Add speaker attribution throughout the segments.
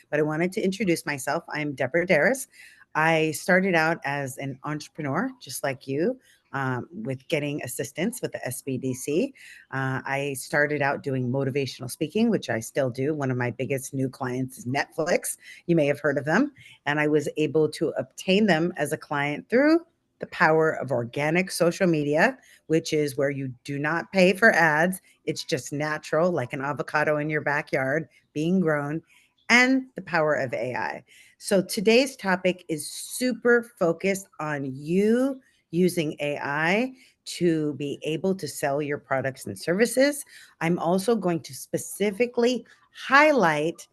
Speaker 1: but I wanted to introduce myself. I'm Deborah Darris. I started out as an entrepreneur, just like you, with getting assistance with the SBDC. I started out doing motivational speaking, which I still do. One of my biggest new clients is Netflix. You may have heard of them. And I was able to obtain them as a client through the power of organic social media, which is where you do not pay for ads. It's just natural, like an avocado in your backyard being grown, and the power of AI. So today's topic is super focused on you using AI to be able to sell your products and services. I'm also going to specifically highlight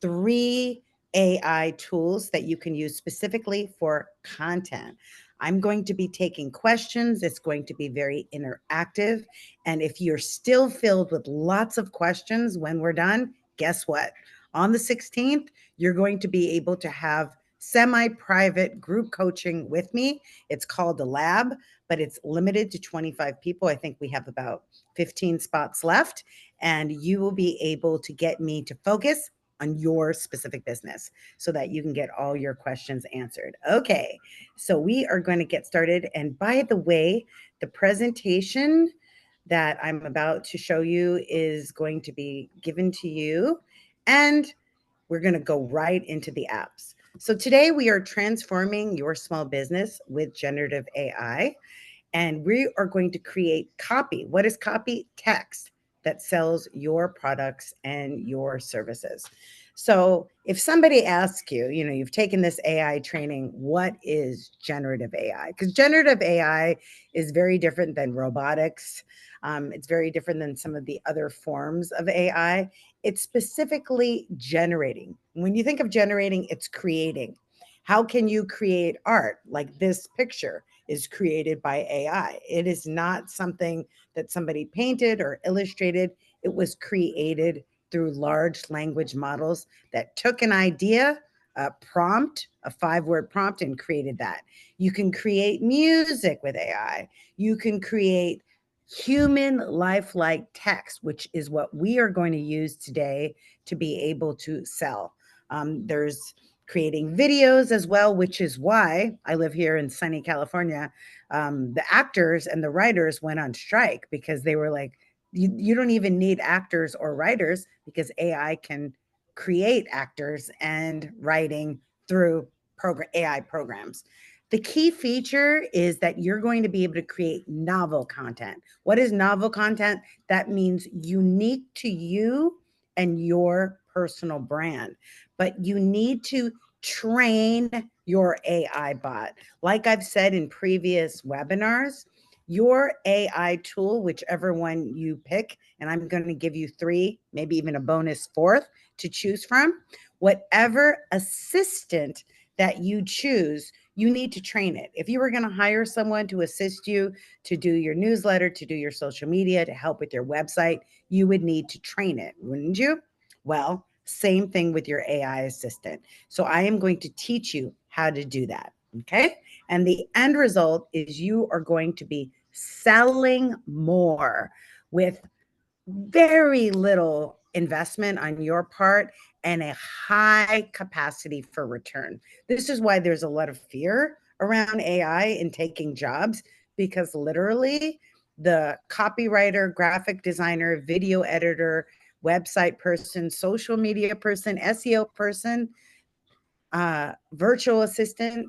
Speaker 1: 3 AI tools that you can use specifically for content. I'm going to be taking questions. It's going to be very interactive. And if you're still filled with lots of questions when we're done, guess what? On the 16th, you're going to be able to have semi-private group coaching with me. It's called the Lab, but it's limited to 25 people. I think we have about 15 spots left, and you will be able to get me to focus on your specific business so that you can get all your questions answered. Okay, so we are going to get started. And by the way, the presentation that I'm about to show you is going to be given to you, and we're going to go right into the apps. So today we are transforming your small business with generative AI, and we are going to create copy. What is copy? Text that sells your products and your services. So if somebody asks you, you've taken this AI training, what is generative AI? Because generative AI is very different than robotics. It's very different than some of the other forms of AI. It's specifically generating. When you think of generating, it's creating. How can you create art? Like this picture is created by AI. It is not something that somebody painted or illustrated. It was created through large language models that took an idea, a prompt, a 5-word prompt, and created that. You can create music with AI. You can create human lifelike text, which is what we are going to use today to be able to sell. There's creating videos as well, which is why I live here in sunny California. The actors and the writers went on strike because they were like, you don't even need actors or writers because AI can create actors and writing through AI programs. The key feature is that you're going to be able to create novel content. What is novel content? That means unique to you and your personal brand. But you need to train your AI bot. Like I've said in previous webinars, your AI tool, whichever one you pick, and I'm going to give you 3, maybe even a bonus 4th to choose from, whatever assistant that you choose, you need to train it. If you were going to hire someone to assist you to do your newsletter, to do your social media, to help with your website, you would need to train it, wouldn't you? Well, same thing with your AI assistant. So I am going to teach you how to do that. Okay. And the end result is you are going to be selling more with very little investment on your part and a high capacity for return. This is why there's a lot of fear around AI in taking jobs, because literally the copywriter, graphic designer, video editor, website person, social media person, SEO person, virtual assistant,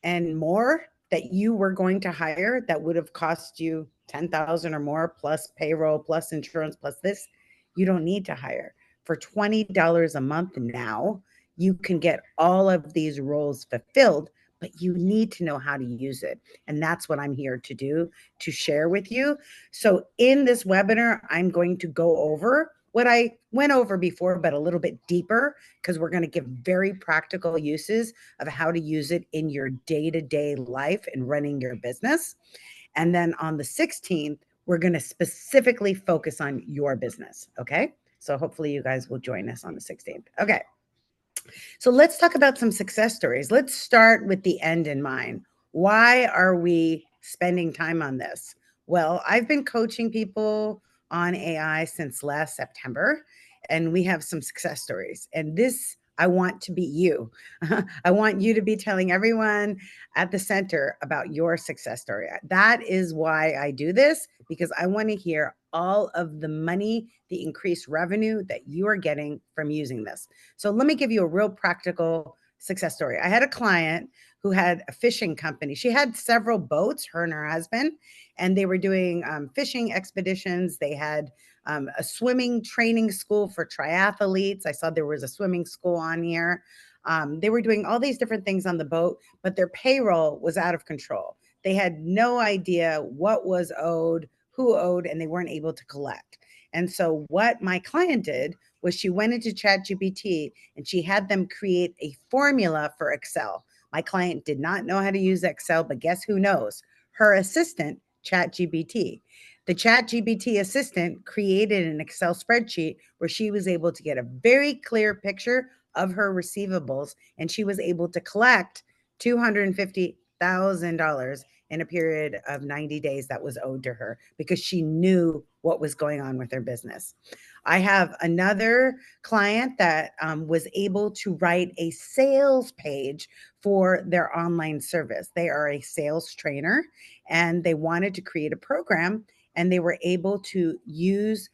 Speaker 1: and more that you were going to hire that would have cost you 10,000 or more plus payroll, plus insurance, plus this, you don't need to hire. For $20 a month now, you can get all of these roles fulfilled, but you need to know how to use it. And that's what I'm here to do, to share with you. So in this webinar, I'm going to go over what I went over before, but a little bit deeper, because we're going to give very practical uses of how to use it in your day-to-day life and running your business. And then on the 16th, we're going to specifically focus on your business. Okay. So hopefully you guys will join us on the 16th. Okay. So let's talk about some success stories. Let's start with the end in mind. Why are we spending time on this? Well, I've been coaching people on AI since last September, and we have some success stories. And this I want to be you. I want you to be telling everyone at the center about your success story. That is why I do this, because I want to hear all of the money, the increased revenue that you are getting from using this. So let me give you a real practical success story. I had a client who had a fishing company. She had several boats, her and her husband, and they were doing fishing expeditions. They had a swimming training school for triathletes. I saw there was a swimming school on here. They were doing all these different things on the boat, but their payroll was out of control. They had no idea what was owed, who owed, and they weren't able to collect. And so, what my client did was she went into ChatGPT and she had them create a formula for Excel. My client did not know how to use Excel, but guess who knows? Her assistant, ChatGPT. The ChatGPT assistant created an Excel spreadsheet where she was able to get a very clear picture of her receivables, and she was able to collect $250,000 in a period of 90 days that was owed to her because she knew what was going on with her business. I have another client that was able to write a sales page for their online service. They are a sales trainer and they wanted to create a program, and they were able to use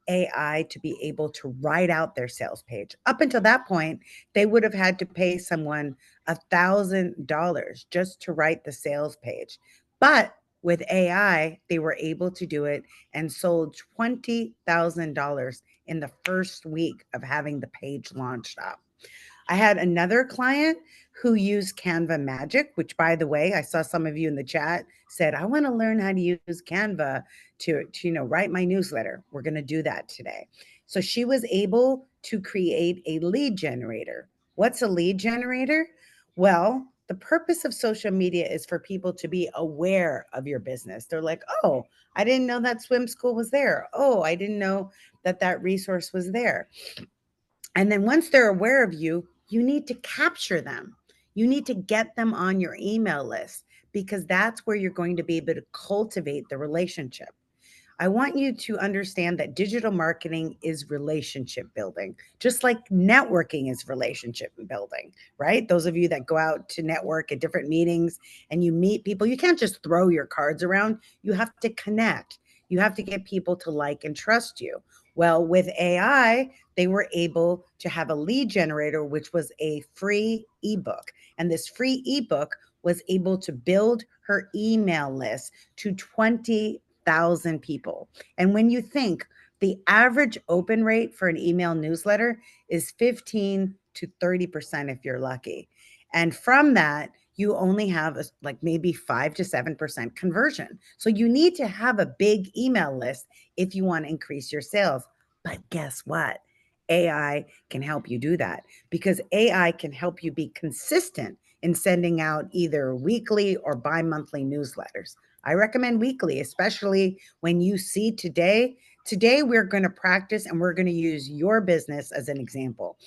Speaker 1: AI to be able to write out their sales page. Up until that point, they would have had to pay someone $1,000 just to write the sales page. But with AI, they were able to do it and sold $20,000 in the first week of having the page launched up. I had another client who used Canva Magic, which, by the way, I saw some of you in the chat said, I want to learn how to use Canva to write my newsletter. We're going to do that today. So she was able to create a lead generator. What's a lead generator? Well, the purpose of social media is for people to be aware of your business. They're like, oh, I didn't know that swim school was there. Oh, I didn't know that that resource was there. And then once they're aware of you, you need to capture them. You need to get them on your email list because that's where you're going to be able to cultivate the relationship. I want you to understand that digital marketing is relationship building, just like networking is relationship building, right? Those of you that go out to network at different meetings and you meet people, you can't just throw your cards around. You have to connect. You have to get people to like and trust you. Well, with AI, they were able to have a lead generator, which was a free ebook. And this free ebook was able to build her email list to 20,000 people. And when you think the average open rate for an email newsletter is 15 to 30% if you're lucky. And from that, you only have like maybe 5 to 7% conversion. So you need to have a big email list if you want to increase your sales. But guess what? AI can help you do that because AI can help you be consistent in sending out either weekly or bi-monthly newsletters. I recommend weekly, especially when you see today. Today, we're going to practice and we're going to use your business as an example.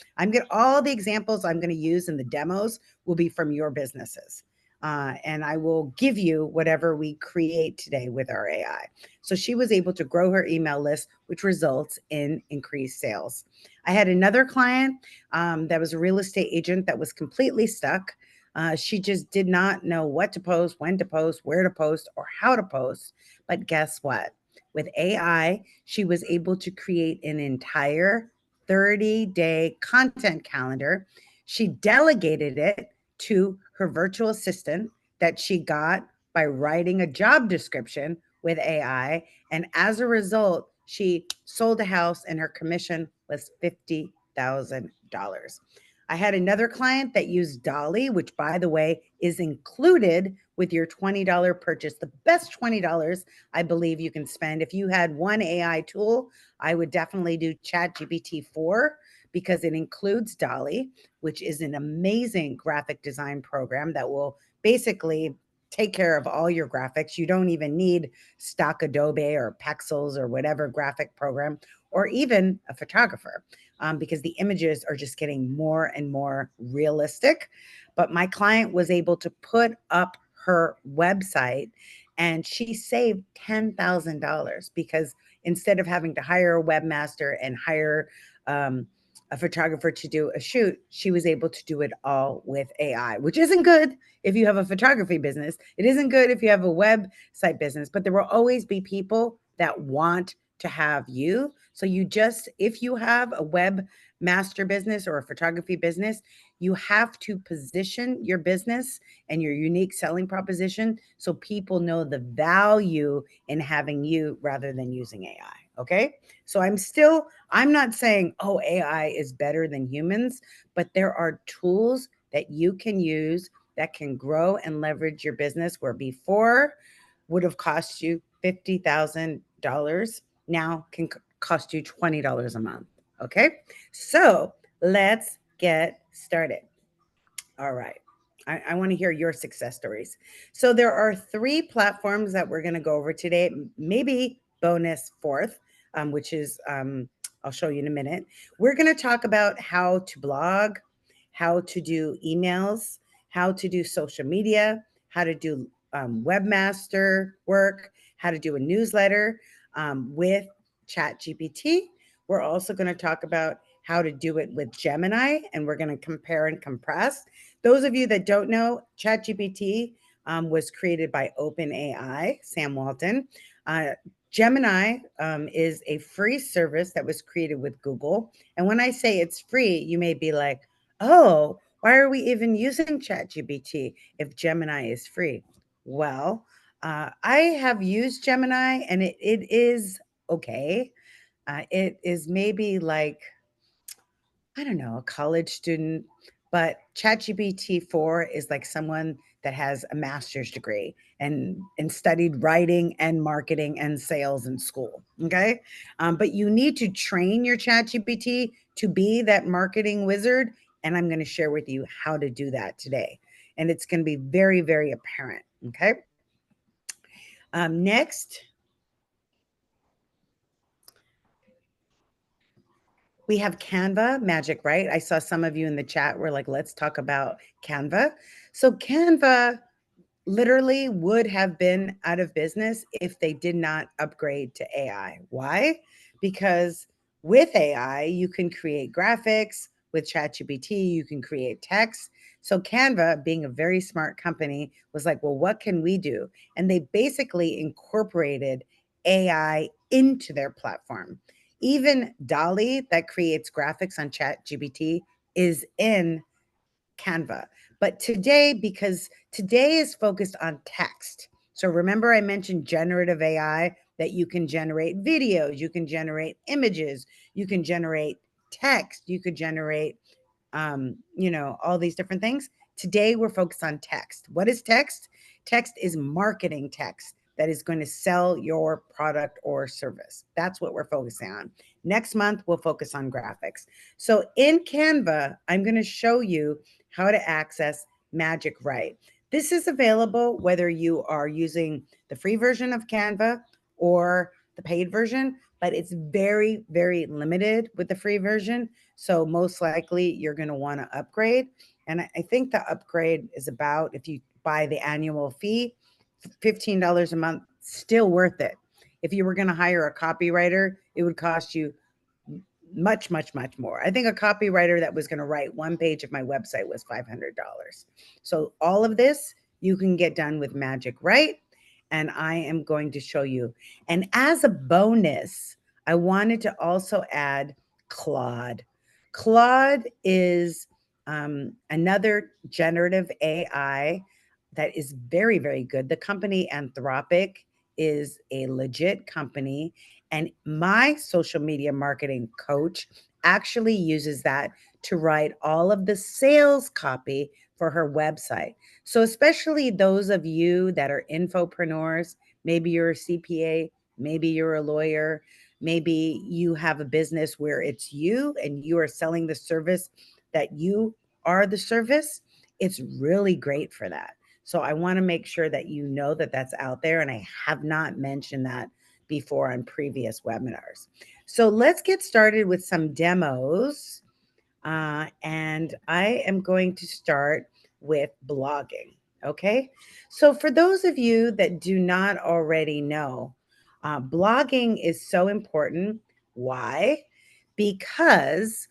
Speaker 1: All the examples I'm going to use in the demos will be from your businesses. And I will give you whatever we create today with our AI. So she was able to grow her email list, which results in increased sales. I had another client that was a real estate agent that was completely stuck. She just did not know what to post, when to post, where to post, or how to post. But guess what? With AI, she was able to create an entire 30-day content calendar. She delegated it to her virtual assistant that she got by writing a job description with AI. And as a result, she sold a house and her commission was $50,000. I had another client that used Dolly, which, by the way, is included with your $20 purchase. The best $20 I believe you can spend. If you had one AI tool, I would definitely do ChatGPT 4 because it includes Dolly, which is an amazing graphic design program that will basically take care of all your graphics. You don't even need stock Adobe or Pexels or whatever graphic program, or even a photographer, because the images are just getting more and more realistic. But my client was able to put up her website and she saved $10,000 because instead of having to hire a webmaster and hire a photographer to do a shoot, she was able to do it all with AI, which isn't good if you have a photography business. It isn't good if you have a website business, but there will always be people that want to have you. So you just, if you have a webmaster business or a photography business, you have to position your business and your unique selling proposition so people know the value in having you rather than using AI. Okay. So I'm not saying, oh, AI is better than humans, but there are tools that you can use that can grow and leverage your business where before would have cost you $50,000 now can cost you $20 a month. Okay. So let's get started. All right. I want to hear your success stories. So there are 3 platforms that we're going to go over today, maybe bonus fourth, which is I'll show you in a minute. We're going to talk about how to blog, how to do emails, how to do social media, how to do webmaster work, how to do a newsletter with ChatGPT. We're also going to talk about how to do it with Gemini, and we're going to compare and contrast. Those of you that don't know, ChatGPT was created by OpenAI, Sam Walton. Uh, Gemini is a free service that was created with Google. And when I say it's free, you may be like, oh, why are we even using ChatGPT if Gemini is free? Well, I have used Gemini and it is okay. It is maybe like, I don't know, a college student, but ChatGPT 4 is like someone that has a master's degree and studied writing and marketing and sales in school. Okay. But you need to train your ChatGPT to be that marketing wizard. And I'm going to share with you how to do that today. And it's going to be very, very apparent. Okay. Next, we have Canva Magic, right? I saw some of you in the chat were like, let's talk about Canva. So Canva literally would have been out of business if they did not upgrade to AI. Why? Because with AI, you can create graphics. With ChatGPT, you can create text. So Canva, being a very smart company, was like, well, what can we do? And they basically incorporated AI into their platform. Even Dolly, that creates graphics on ChatGPT, is in Canva. But today, because today is focused on text. So remember, I mentioned generative AI that you can generate videos, you can generate images, you can generate text, you could generate, all these different things. Today, we're focused on text. What is text? Text is marketing text that is going to sell your product or service. That's what we're focusing on. Next month, we'll focus on graphics. So in Canva, I'm going to show you how to access Magic Write. This is available whether you are using the free version of Canva or the paid version, but it's very, very limited with the free version. So most likely you're going to want to upgrade. And I think the upgrade is about, if you buy the annual fee, $15 a month, still worth it. If you were going to hire a copywriter, it would cost you much, much, much more. I think a copywriter that was going to write one page of my website was $500. So all of this you can get done with Magic Write, and I am going to show you. And as a bonus, I wanted to also add Claude. Claude is another generative AI that is very, very good. The company Anthropic is a legit company. And my social media marketing coach actually uses that to write all of the sales copy for her website. So, especially those of you that are infopreneurs, maybe you're a CPA, maybe you're a lawyer, maybe you have a business where it's you and you are selling the service that you are the service, it's really great for that. So, I want to make sure that you know that that's out there. And I have not mentioned that before on previous webinars. So let's get started with some demos. And I am going to start with blogging. Okay. So for those of you that do not already know, blogging is so important. Why? Because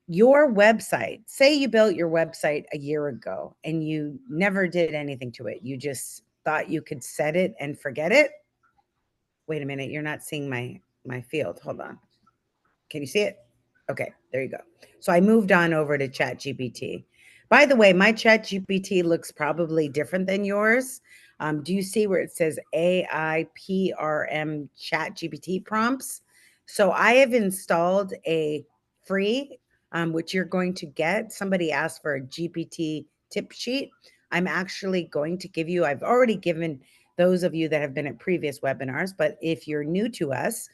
Speaker 1: Your website, say you built your website a year ago and you never did anything to it. You just thought you could set it and forget it. Wait a minute, you're not seeing my field. Hold on. Can you see it? Okay, there you go. So I moved on over to ChatGPT. By the way, my ChatGPT looks probably different than yours. Do you see where it says AIPRM ChatGPT prompts? So I have installed a free, which you're going to get. Somebody asked for a GPT tip sheet. I'm actually going to give you, I've already given those of you that have been at previous webinars, but if you're new to us,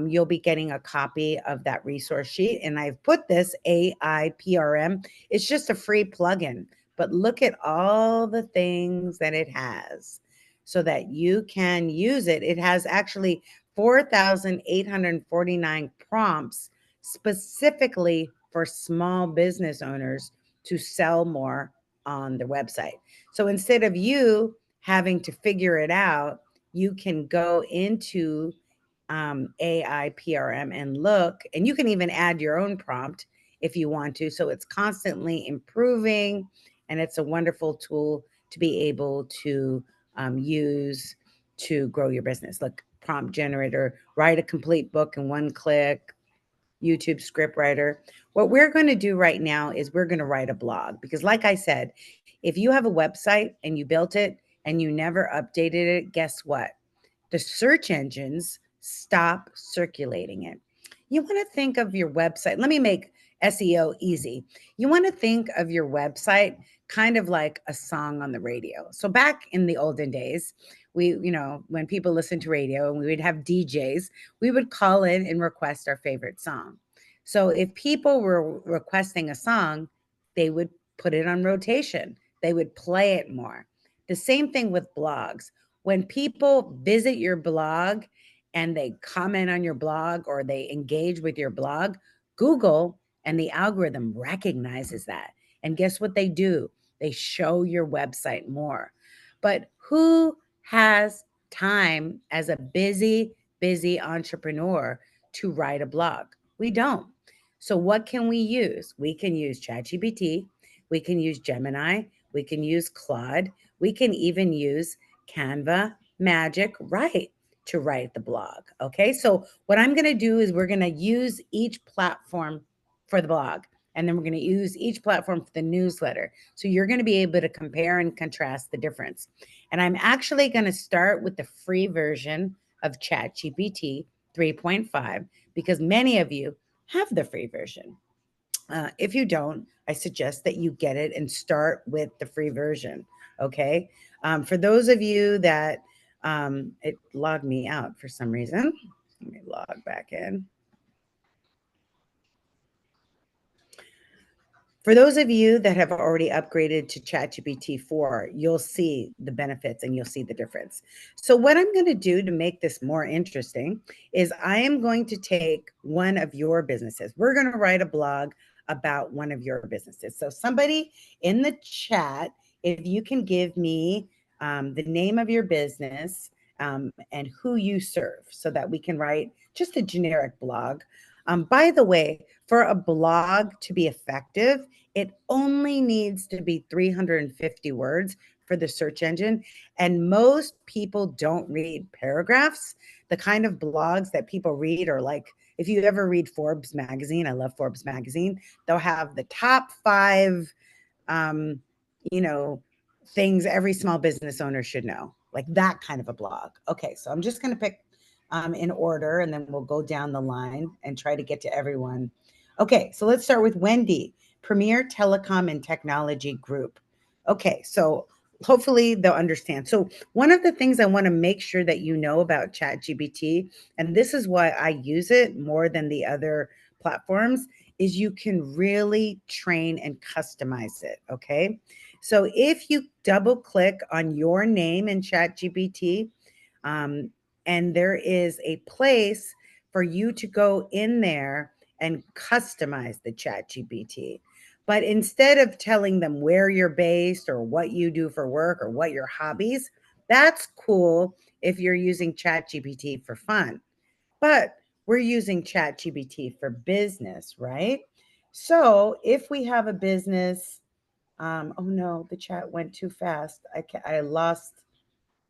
Speaker 1: you'll be getting a copy of that resource sheet. And I've put this AIPRM. It's just a free plugin, but look at all the things that it has so that you can use it. It has actually 4,849 prompts specifically for small business owners to sell more on their website. So instead of you having to figure it out, you can go into AIPRM and look, and you can even add your own prompt if you want to. So it's constantly improving, and it's a wonderful tool to be able to use to grow your business. Look, prompt generator, write a complete book in one click, YouTube script writer. What we're going to do right now is we're going to write a blog because, like I said, if you have a website and you built it and you never updated it, guess what? The search engines stop circulating it. You want to think of your website. Let me make SEO easy. You want to think of your website kind of like a song on the radio. So back in the olden days, when people listened to radio and we would have DJs, we would call in and request our favorite song. So if people were requesting a song, they would put it on rotation. They would play it more. The same thing with blogs. When people visit your blog and they comment on your blog or they engage with your blog, Google and the algorithm recognizes that. And guess what they do? They show your website more. But who has time as a busy entrepreneur to write a blog? We don't. So what can we use? We can use ChatGPT, we can use Gemini, we can use Claude, we can even use Canva, Magic, Write to write the blog. Okay. So, what I'm going to do is we're going to use each platform for the blog, and then we're going to use each platform for the newsletter. So, you're going to be able to compare and contrast the difference. And I'm actually going to start with the free version of ChatGPT 3.5 because many of you have the free version. If you don't, I suggest that you get it and start with the free version. Okay. For those of you that it logged me out for some reason, let me log back in. For those of you that have already upgraded to ChatGPT 4, you'll see the benefits and you'll see the difference. So, what I'm going to do to make this more interesting is I am going to take one of your businesses. We're going to write a blog about one of your businesses. So, somebody in the chat, if you can give me the name of your business and who you serve so that we can write just a generic blog. By the way, for a blog to be effective, it only needs to be 350 words for the search engine. And most people don't read paragraphs. The kind of blogs that people read are like, if you ever read Forbes magazine, I love Forbes magazine, they'll have the top 5, um, you know, things every small business owner should know, like that kind of a blog. Okay, so I'm just going to pick in order, and then we'll go down the line and try to get to everyone. Okay, so let's start with Wendy, Premier Telecom and Technology Group. Okay, so hopefully they'll understand. So one of the things I want to make sure that you know about ChatGPT, and this is why I use it more than the other platforms, is you can really train and customize it. Okay, so if you double click on your name in ChatGPT, and there is a place for you to go in there and customize the chat GPT. But instead of telling them where you're based or what you do for work or what your hobbies, that's cool if you're using chat GPT for fun. But we're using chat GPT for business, right? So if we have a business, oh no, the chat went too fast. I lost.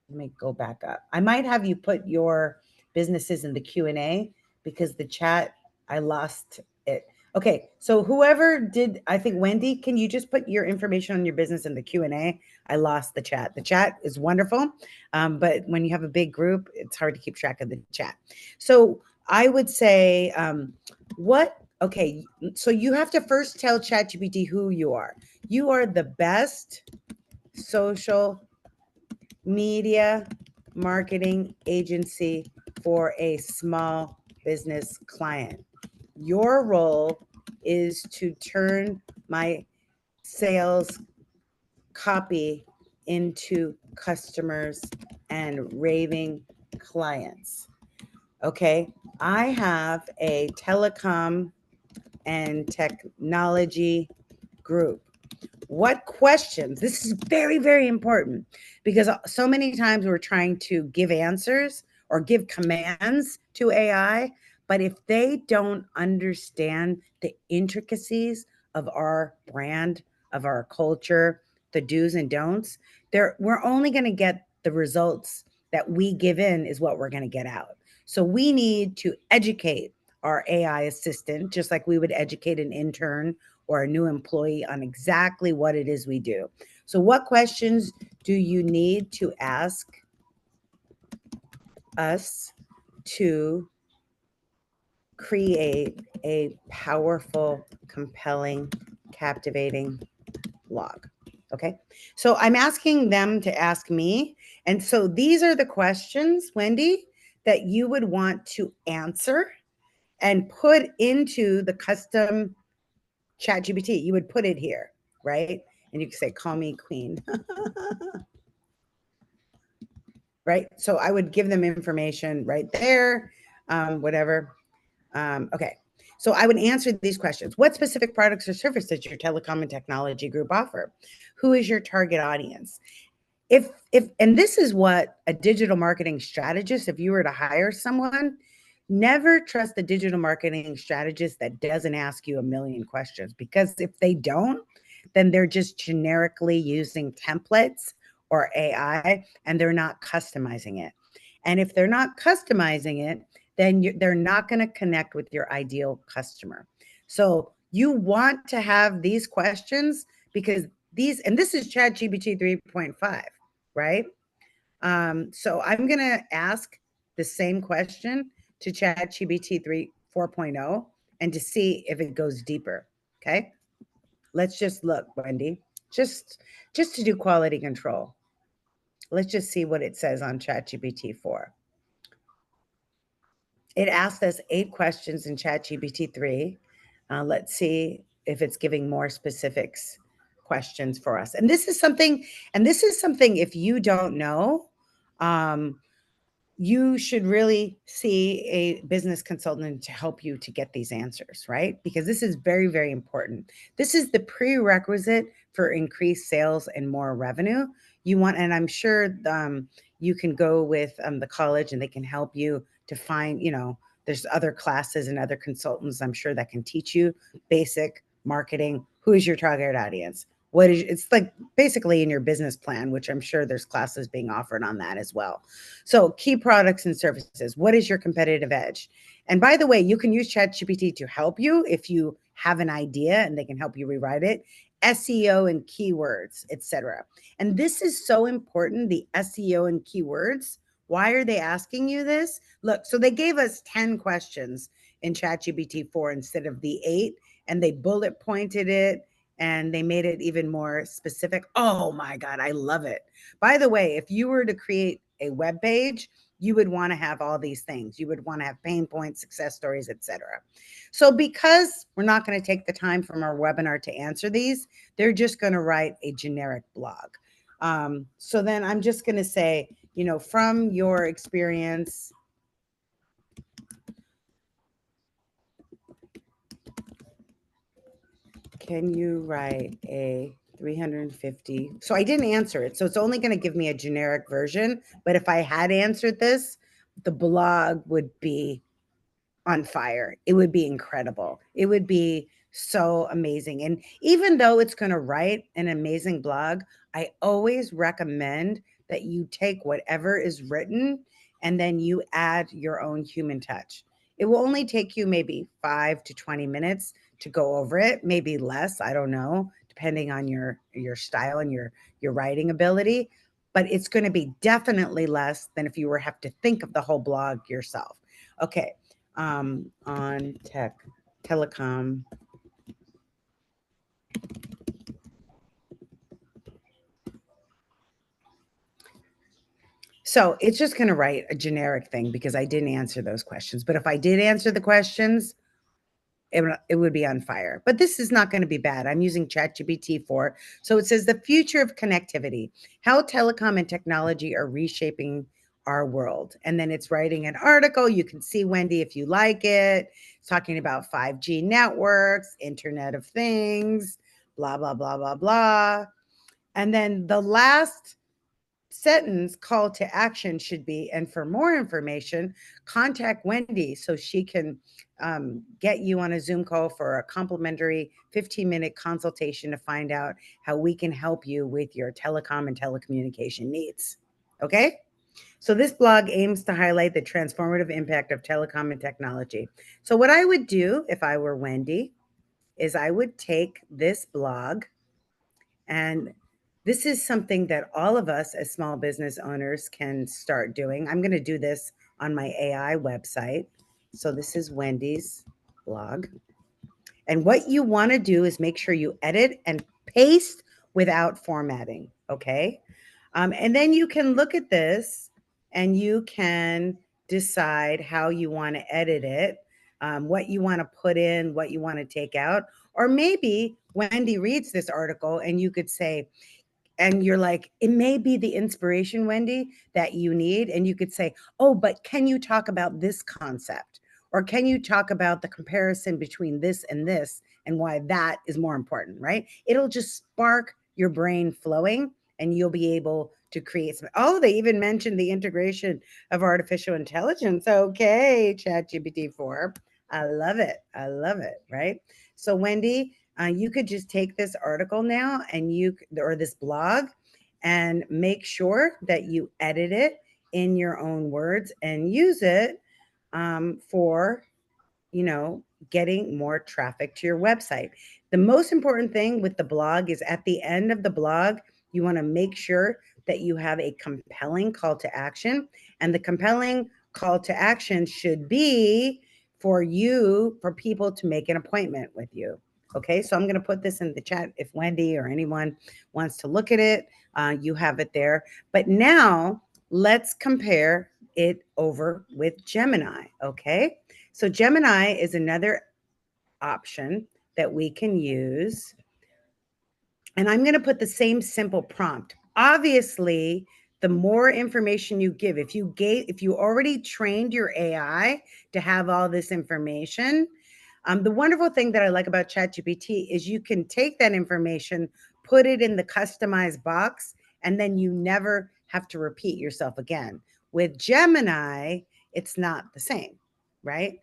Speaker 1: Let me go back up. I might have you put your businesses in the Q&A because the chat, I lost it. Okay, so whoever did, I think Wendy, can you just put your information on your business in the Q&A? I lost the chat. The chat is wonderful, but when you have a big group, it's hard to keep track of the chat. So I would say, okay, so you have to first tell ChatGPT who you are. You are the best social media marketing agency for a small business client. Your role is to turn my sales copy into customers and raving clients. Okay, I have a telecom and technology group. What questions? This is very, very important because so many times we're trying to give answers or give commands to AI, but if they don't understand the intricacies of our brand, of our culture, the do's and don'ts, we're only going to get the results that we give in is what we're going to get out. So we need to educate our AI assistant, just like we would educate an intern or a new employee on exactly what it is we do. So what questions do you need to ask us to create a powerful, compelling, captivating blog? Okay, so I'm asking them to ask me. And so these are the questions, Wendy, that you would want to answer and put into the custom ChatGPT. You would put it here, right? And you can say, call me queen. Right? So I would give them information right there, whatever. Okay. So I would answer these questions. What specific products or services does your telecom and technology group offer? Who is your target audience? If and this is what a digital marketing strategist, if you were to hire someone, never trust a digital marketing strategist that doesn't ask you a million questions, because if they don't, then they're just generically using templates or AI and they're not customizing it. And if they're not customizing it, then they're not going to connect with your ideal customer. So you want to have these questions because and this is ChatGPT 3.5, right? So I'm going to ask the same question to ChatGPT 4.0 and to see if it goes deeper. Okay. Let's just look, Wendy, just to do quality control. Let's just see what it says on ChatGPT 4. It asked us 8 questions in ChatGPT 3. Let's see if it's giving more specifics questions for us. And this is something if you don't know, you should really see a business consultant to help you to get these answers, right? Because this is very, very important. This is the prerequisite for increased sales and more revenue. And I'm sure you can go with the college and they can help you to find, there's other classes and other consultants, I'm sure, that can teach you basic marketing. Who is your target audience? It's like basically in your business plan, which I'm sure there's classes being offered on that as well. So key products and services. What is your competitive edge? And by the way, you can use ChatGPT to help you if you have an idea and they can help you rewrite it. SEO and keywords, etc. And this is so important, the SEO and keywords. Why are they asking you this? Look, so they gave us 10 questions in ChatGPT 4 instead of the 8, and they bullet pointed it and they made it even more specific. Oh my God, I love it. By the way, if you were to create a web page, you would want to have all these things. You would want to have pain points, success stories, etc. So because we're not going to take the time from our webinar to answer these, they're just going to write a generic blog. So then I'm just going to say, from your experience, can you write a 350? So I didn't answer it. So it's only going to give me a generic version. But if I had answered this, the blog would be on fire. It would be incredible. It would be So amazing. And even though it's going to write an amazing blog, I always recommend that you take whatever is written and then you add your own human touch. It will only take you maybe 5 to 20 minutes to go over it, maybe less, I don't know, depending on your style and your writing ability, but it's going to be definitely less than if you were have to think of the whole blog yourself. Okay. On telecom. So it's just going to write a generic thing because I didn't answer those questions. But if I did answer the questions, it would be on fire. But this is not going to be bad. I'm using ChatGPT 4. So it says the future of connectivity, how telecom and technology are reshaping our world. And then it's writing an article. You can see, Wendy, if you like it. It's talking about 5G networks, Internet of Things, blah, blah, blah, blah, blah. And then the last sentence call to action should be, and for more information, contact Wendy so she can get you on a Zoom call for a complimentary 15-minute consultation to find out how we can help you with your telecom and telecommunication needs. Okay? So this blog aims to highlight the transformative impact of telecom and technology. So what I would do if I were Wendy is I would take this blog, and this is something that all of us as small business owners can start doing. I'm going to do this on my AI website. So this is Wendy's blog. And what you want to do is make sure you edit and paste without formatting. Okay. And then you can look at this and you can decide how you want to edit it, what you want to put in, what you want to take out. Or maybe Wendy reads this article and you could say, and you're like, it may be the inspiration, Wendy, that you need. And you could say, oh, but can you talk about this concept? Or can you talk about the comparison between this and why that is more important, right? It'll just spark your brain flowing and you'll be able to create some. Oh, they even mentioned the integration of artificial intelligence. Okay, ChatGPT 4. I love it. I love it, right? So, Wendy, you could just take this article now and or this blog and make sure that you edit it in your own words and use it for, you know, getting more traffic to your website. The most important thing with the blog is at the end of the blog, you want to make sure that you have a compelling call to action. And the compelling call to action should be for people to make an appointment with you. Okay, so I'm going to put this in the chat if Wendy or anyone wants to look at it. You have it there. But now let's compare it over with Gemini. Okay, so Gemini is another option that we can use. And I'm going to put the same simple prompt. Obviously, the more information you give, if you already trained your AI to have all this information, the wonderful thing that I like about ChatGPT is you can take that information, put it in the customized box, and then you never have to repeat yourself again. With Gemini, it's not the same, right?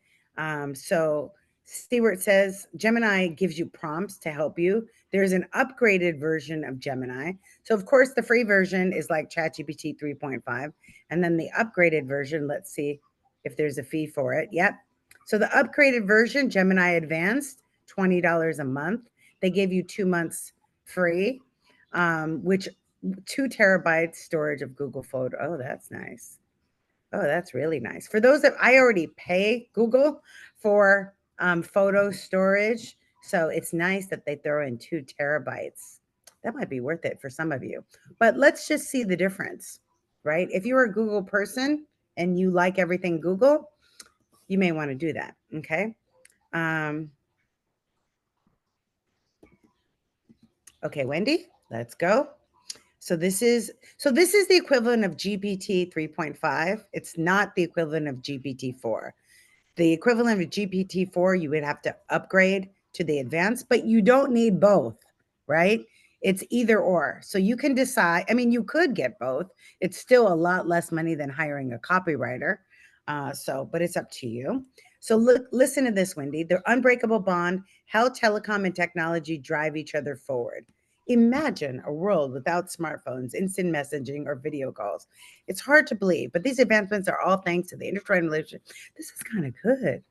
Speaker 1: So Stewart says Gemini gives you prompts to help you. There's an upgraded version of Gemini. So, of course, the free version is like ChatGPT 3.5. And then the upgraded version, let's see if there's a fee for it. Yep. So, the upgraded version, Gemini Advanced, $20 a month. They give you 2 months free, which 2 terabytes storage of Google Photo. Oh, that's nice. Oh, that's really nice. For those that I already pay Google for photo storage, so it's nice that they throw in 2 terabytes. That might be worth it for some of you. But let's just see the difference, right? If you're a Google person and you like everything Google, you may want to do that. Okay. Okay, Wendy, let's go. So this is the equivalent of GPT 3.5. It's not the equivalent of GPT 4. The equivalent of GPT 4, you would have to upgrade to the advanced, but you don't need both, right? It's either or. So you can decide. I mean, you could get both. It's still a lot less money than hiring a copywriter. But it's up to you. So look, listen to this, Wendy. Their unbreakable bond, how telecom and technology drive each other forward. Imagine a world without smartphones, instant messaging, or video calls. It's hard to believe, but these advancements are all thanks to the intertwined relationship. This is kind of good.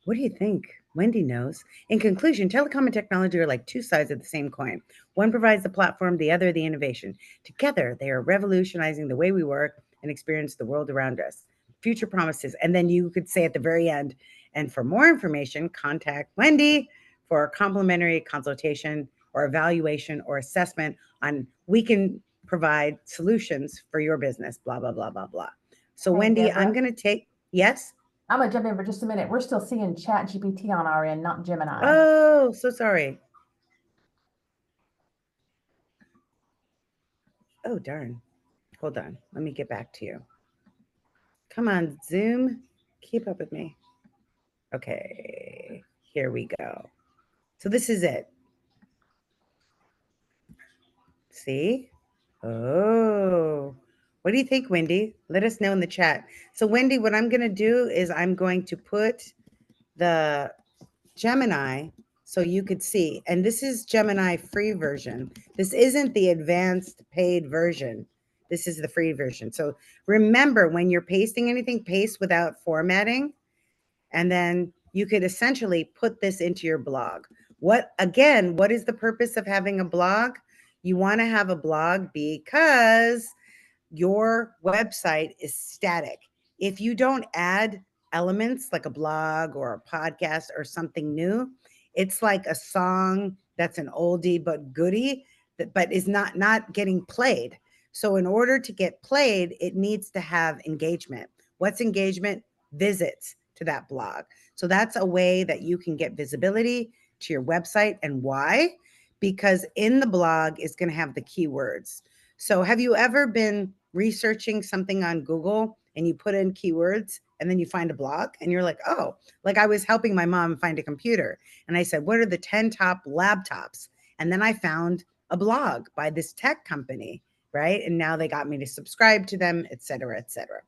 Speaker 1: What do you think? Wendy knows. In conclusion, telecom and technology are like two sides of the same coin. One provides the platform, the other the innovation. Together, they are revolutionizing the way we work and experience the world around us. Future promises. And then you could say at the very end, and for more information, contact Wendy for a complimentary consultation or evaluation or assessment on we can provide solutions for your business, blah, blah, blah, blah, blah. So,
Speaker 2: Hey,
Speaker 1: Wendy,
Speaker 2: Deborah.
Speaker 1: I'm going to take, yes?
Speaker 2: I'm gonna jump in for just a minute. We're still seeing ChatGPT on our end, not Gemini.
Speaker 1: Oh, so sorry. Oh, darn. Hold on. Let me get back to you. Come on, Zoom. Keep up with me. Okay, here we go. So this is it. See? Oh, what do you think, Wendy? Let us know in the chat. So, Wendy, what I'm going to do is I'm going to put the Gemini so you could see. And this is Gemini free version. This isn't the advanced paid version. This is the free version. So remember, when you're pasting anything, paste without formatting. And then you could essentially put this into your blog. What is the purpose of having a blog? You want to have a blog because your website is static. If you don't add elements like a blog or a podcast or something new, it's like a song that's an oldie but goodie, but is not getting played. So in order to get played, it needs to have engagement. What's engagement? Visits to that blog. So that's a way that you can get visibility to your website. And why? Because in the blog is going to have the keywords. So have you ever been researching something on Google and you put in keywords and then you find a blog and you're like, oh, like I was helping my mom find a computer. And I said, what are the 10 top laptops? And then I found a blog by this tech company, right? And now they got me to subscribe to them, et cetera, et cetera.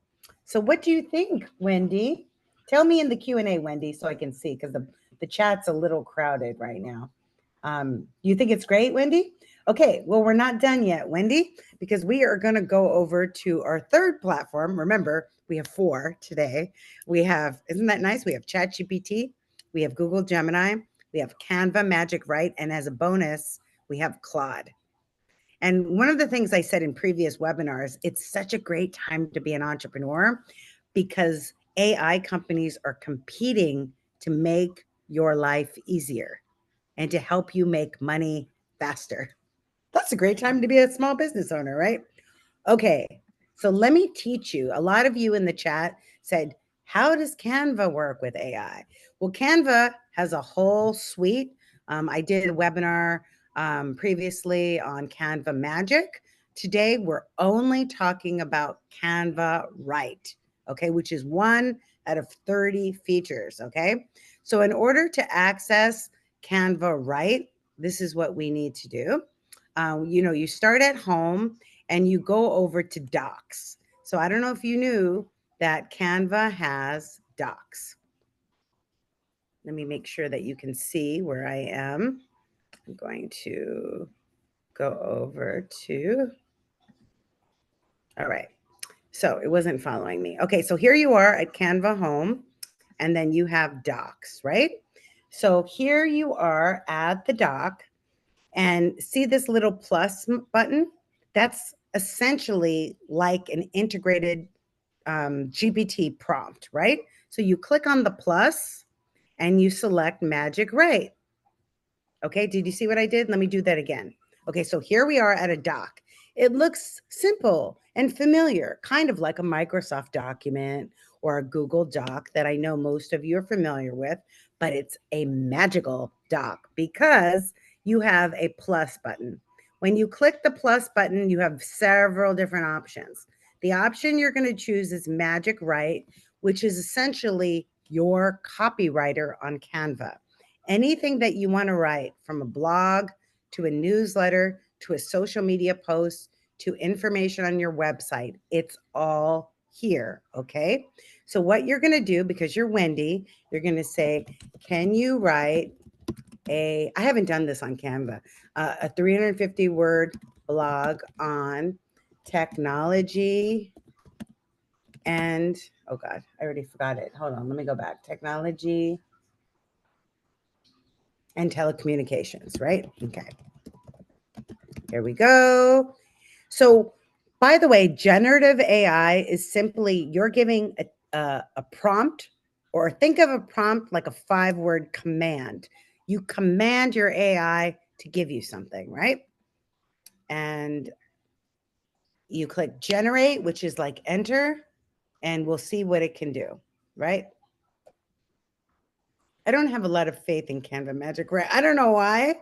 Speaker 1: So what do you think, Wendy? Tell me in the Q&A, Wendy, so I can see, because the chat's a little crowded right now. You think it's great, Wendy? Okay, well, we're not done yet, Wendy, because we are going to go over to our third platform. Remember, we have 4 today. We have, isn't that nice? We have ChatGPT, we have Google Gemini, we have Canva, Magic Write, and as a bonus, we have Claude. And one of the things I said in previous webinars, it's such a great time to be an entrepreneur because AI companies are competing to make your life easier and to help you make money faster. That's a great time to be a small business owner, right? Okay, so let me teach you. A lot of you in the chat said, how does Canva work with AI? Well, Canva has a whole suite. I did a webinar previously on Canva Magic. Today, we're only talking about Canva Write, okay, which is 1 out of 30 features, okay? So in order to access Canva Write, this is what we need to do. You start at home and you go over to Docs. So I don't know if you knew that Canva has Docs. Let me make sure that you can see where I am. I'm going to go over to, all right. So it wasn't following me. Okay, so here you are at Canva Home, and then you have Docs, right? So here you are at the doc, and see this little plus button? That's essentially like an integrated GPT prompt, right? So you click on the plus and you select Magic Write. Okay, did you see what I did? Let me do that again. Okay, so here we are at a doc. It looks simple and familiar, kind of like a Microsoft document or a Google Doc that I know most of you are familiar with, but it's a magical doc because you have a plus button. When you click the plus button, you have several different options. The option you're going to choose is Magic Write, which is essentially your copywriter on Canva. Anything that you want to write, from a blog to a newsletter to a social media post to information on your website, it's all here, okay? So what you're going to do, because you're Wendy, you're going to say, can you write I haven't done this on Canva, a 350 word blog on technology and, oh God, I already forgot it. Hold on, let me go back. Technology and telecommunications, right? Okay. Here we go. So, by the way, generative AI is simply you're giving a prompt, or think of a prompt like a 5-word command. You command your AI to give you something, right? And you click generate, which is like enter, and we'll see what it can do, right? I don't have a lot of faith in Canva Magic, right? I don't know why.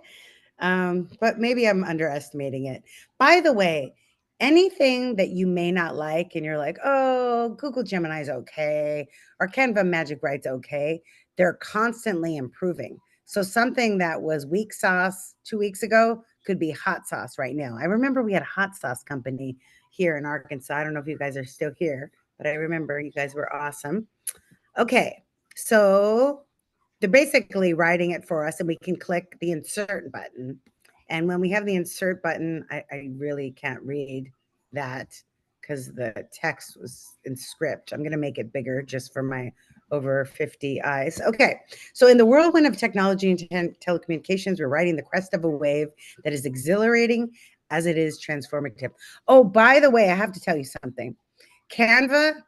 Speaker 1: But maybe I'm underestimating it. By the way, anything that you may not like and you're like, oh, Google Gemini is okay, or Canva Magic Write's okay, they're constantly improving. So something that was weak sauce 2 weeks ago could be hot sauce right now. I remember we had a hot sauce company here in Arkansas. I don't know if you guys are still here, but I remember you guys were awesome. Okay, so they're basically writing it for us, and we can click the insert button. And when we have the insert button, I really can't read that because the text was in script. I'm going to make it bigger just for my over 50 eyes. Okay, so in the whirlwind of technology and telecommunications, we're riding the crest of a wave that is exhilarating as it is transformative. Oh, by the way, I have to tell you something. Canva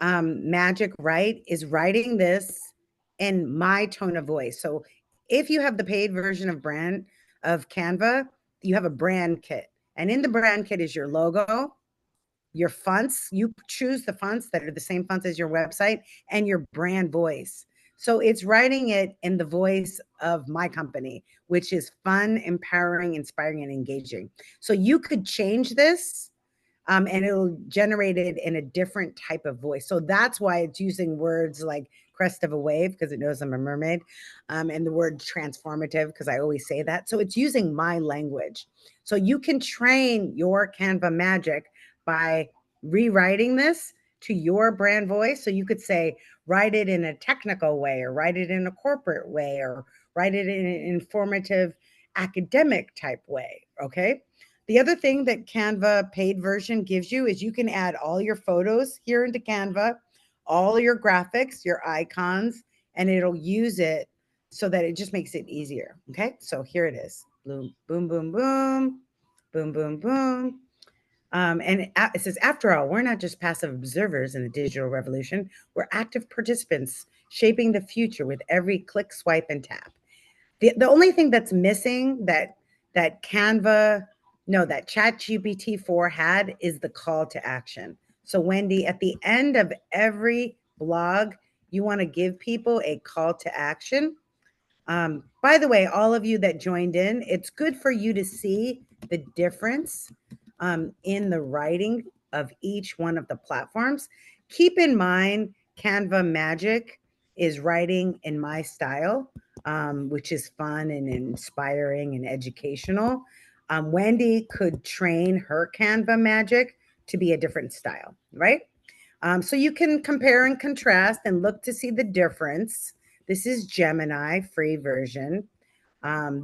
Speaker 1: Magic Write is writing this in my tone of voice. So if you have the paid version of Canva, you have a brand kit. And in the brand kit is your logo, your fonts. You choose the fonts that are the same fonts as your website, and your brand voice. So it's writing it in the voice of my company, which is fun, empowering, inspiring, and engaging. So you could change this and it'll generate it in a different type of voice. So that's why it's using words like crest of a wave, because it knows I'm a mermaid, and the word transformative, because I always say that. So it's using my language. So you can train your Canva magic by rewriting this to your brand voice. So you could say, write it in a technical way, or write it in a corporate way, or write it in an informative academic type way. Okay. The other thing that Canva paid version gives you is you can add all your photos here into Canva, all your graphics, your icons, and it'll use it so that it just makes it easier. Okay, so here it is. Boom, boom, boom, boom, boom, boom, boom. And it says, after all, we're not just passive observers in the digital revolution. We're active participants shaping the future with every click, swipe, and tap. The only thing that's missing that Canva, no, that ChatGPT 4 had is the call to action. So Wendy, at the end of every blog, you want to give people a call to action. By the way, all of you that joined in, it's good for you to see the difference in the writing of each one of the platforms. Keep in mind, Canva Magic is writing in my style, which is fun and inspiring and educational. Wendy could train her Canva Magic to be a different style, right? So you can compare and contrast and look to see the difference. This is Gemini free version.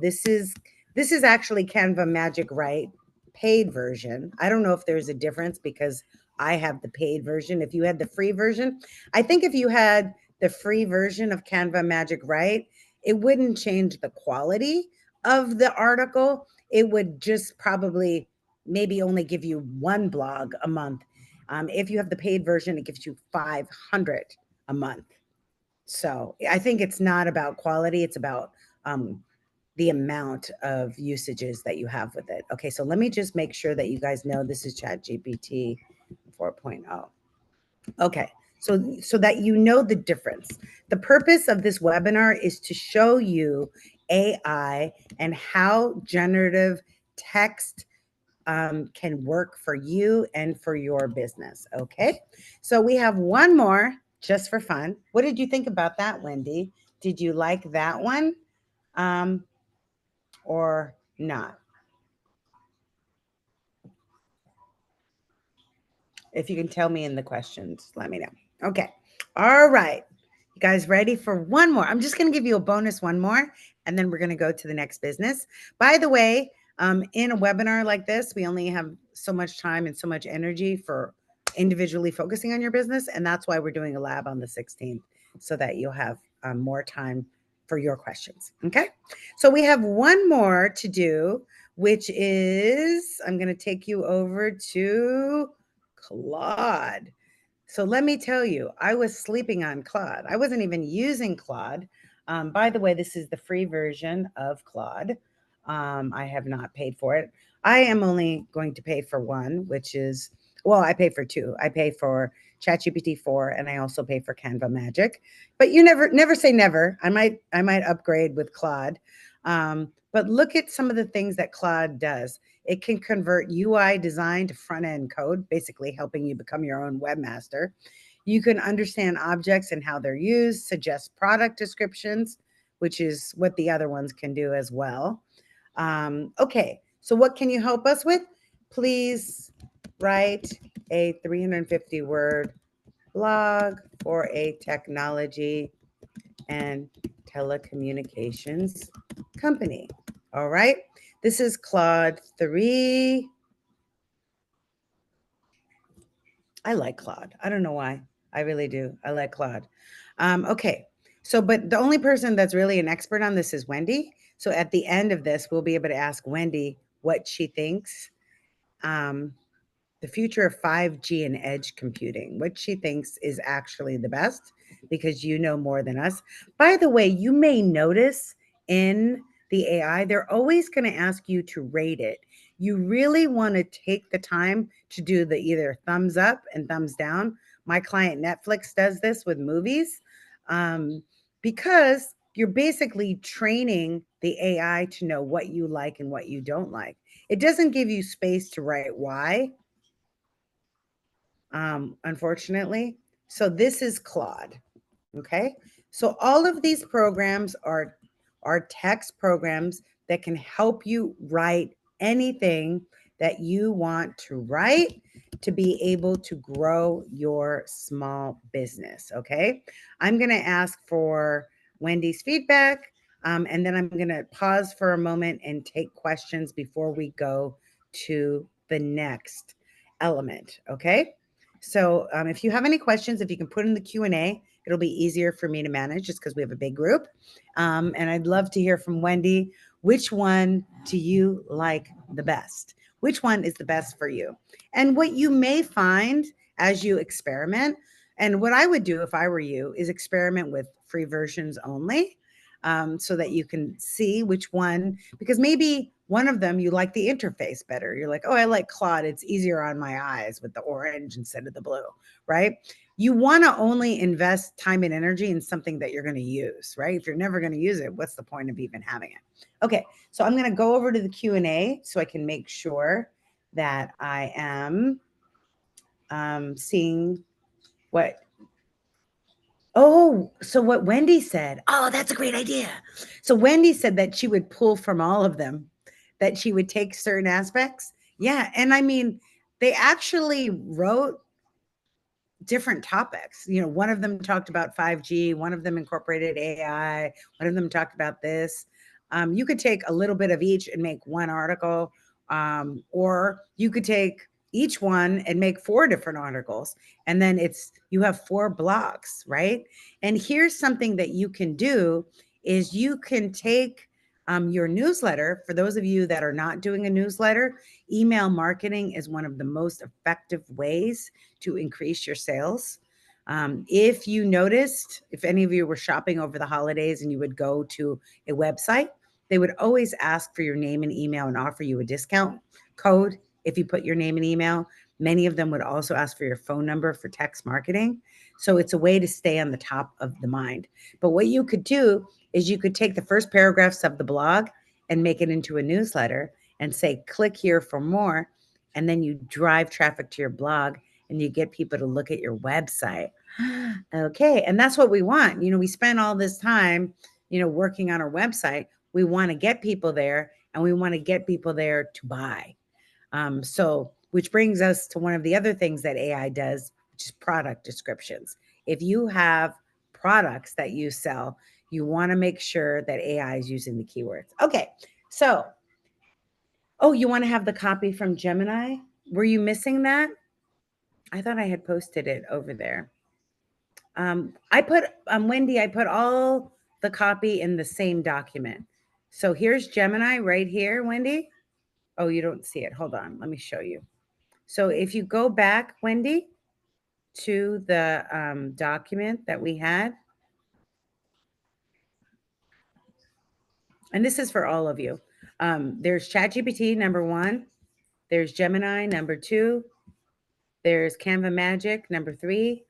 Speaker 1: This is actually Canva Magic Write paid version. I don't know if there's a difference because I have the paid version. If you had the free version, I think if you had the free version of Canva Magic Write, it wouldn't change the quality of the article. It would just probably maybe only give you one blog a month. If you have the paid version, it gives you 500 a month. So I think it's not about quality, it's about the amount of usages that you have with it. Okay, so let me just make sure that you guys know this is ChatGPT 4.0. Okay, so that you know the difference. The purpose of this webinar is to show you AI and how generative text can work for you and for your business. Okay, so we have one more just for fun. What did you think about that, Wendy? Did you like that one or not? If you can tell me in the questions, let me know. Okay. All right. You guys ready for one more? I'm just going to give you a bonus one more, and then we're going to go to the next business. By the way, in a webinar like this, we only have so much time and so much energy for individually focusing on your business. And that's why we're doing a lab on the 16th, so that you'll have more time for your questions. Okay. So we have one more to do, which is I'm going to take you over to Claude. So let me tell you, I was sleeping on Claude. I wasn't even using Claude. By the way, this is the free version of Claude. I have not paid for it. I am only going to pay for one, which is, well, I pay for two. I pay for ChatGPT 4 and I also pay for Canva Magic. But you never say never. I might upgrade with Claude. But look at some of the things that Claude does. It can convert UI design to front end code, basically helping you become your own webmaster. You can understand objects and how they're used, suggest product descriptions, which is what the other ones can do as well. Okay, so what can you help us with? Please write a 350 word blog for a technology and telecommunications company. All right. This is Claude 3. I like Claude. I don't know why. I really do. I like Claude. Okay. So, but the only person that's really an expert on this is Wendy. So at the end of this, we'll be able to ask Wendy what she thinks. The future of 5G and edge computing, what she thinks is actually the best, because you know more than us. By the way, you may notice in the AI, they're always going to ask you to rate it. You really want to take the time to do the either thumbs up and thumbs down. My client Netflix does this with movies, because you're basically training the AI to know what you like and what you don't like. It doesn't give you space to write why, unfortunately. So this is Claude. Okay. So all of these programs are text programs that can help you write anything that you want to write to be able to grow your small business. Okay. I'm going to ask for Wendy's feedback. And then I'm going to pause for a moment and take questions before we go to the next element. Okay. So if you have any questions, if you can put in the Q&A, it'll be easier for me to manage just because we have a big group. And I'd love to hear from Wendy. Which one do you like the best? Which one is the best for you? And what you may find as you experiment, and what I would do if I were you is experiment with free versions only, so that you can see which one, because maybe one of them you like the interface better. You're like, oh, I like Claude. It's easier on my eyes with the orange instead of the blue, right? You want to only invest time and energy in something that you're going to use, right? If you're never going to use it, what's the point of even having it? Okay, so I'm going to go over to the Q&A so I can make sure that I am seeing what. Oh, so what Wendy said. Oh, that's a great idea. So Wendy said that she would pull from all of them, that she would take certain aspects. Yeah, and I mean, they actually wrote different topics. You know, one of them talked about 5G, one of them incorporated AI, one of them talked about this. You could take a little bit of each and make one article, or you could take each one and make 4 different articles, and then you have 4 blocks, right? And here's something that you can do is you can take your newsletter. For those of you that are not doing a newsletter, email marketing is one of the most effective ways to increase your sales. If you noticed, if any of you were shopping over the holidays and you would go to a website, they would always ask for your name and email and offer you a discount code if you put your name and email. Many of them would also ask for your phone number for text marketing. So it's a way to stay on the top of the mind. But what you could do is you could take the first paragraphs of the blog and make it into a newsletter and say, click here for more. And then you drive traffic to your blog and you get people to look at your website. Okay. And that's what we want. You know, we spend all this time, working on our website. We want to get people there and we want to get people there to buy. So which brings us to one of the other things that AI does, which is product descriptions. If you have products that you sell, you want to make sure that AI is using the keywords. Okay, so, oh, you want to have the copy from Gemini? Were you missing that? I thought I had posted it over there. I put, Wendy, I put all the copy in the same document. So here's Gemini right here, Wendy. Oh, you don't see it. Hold on. Let me show you. So if you go back, Wendy, to the document that we had, and this is for all of you. There's ChatGPT number 1. There's Gemini number 2. There's Canva Magic number 3.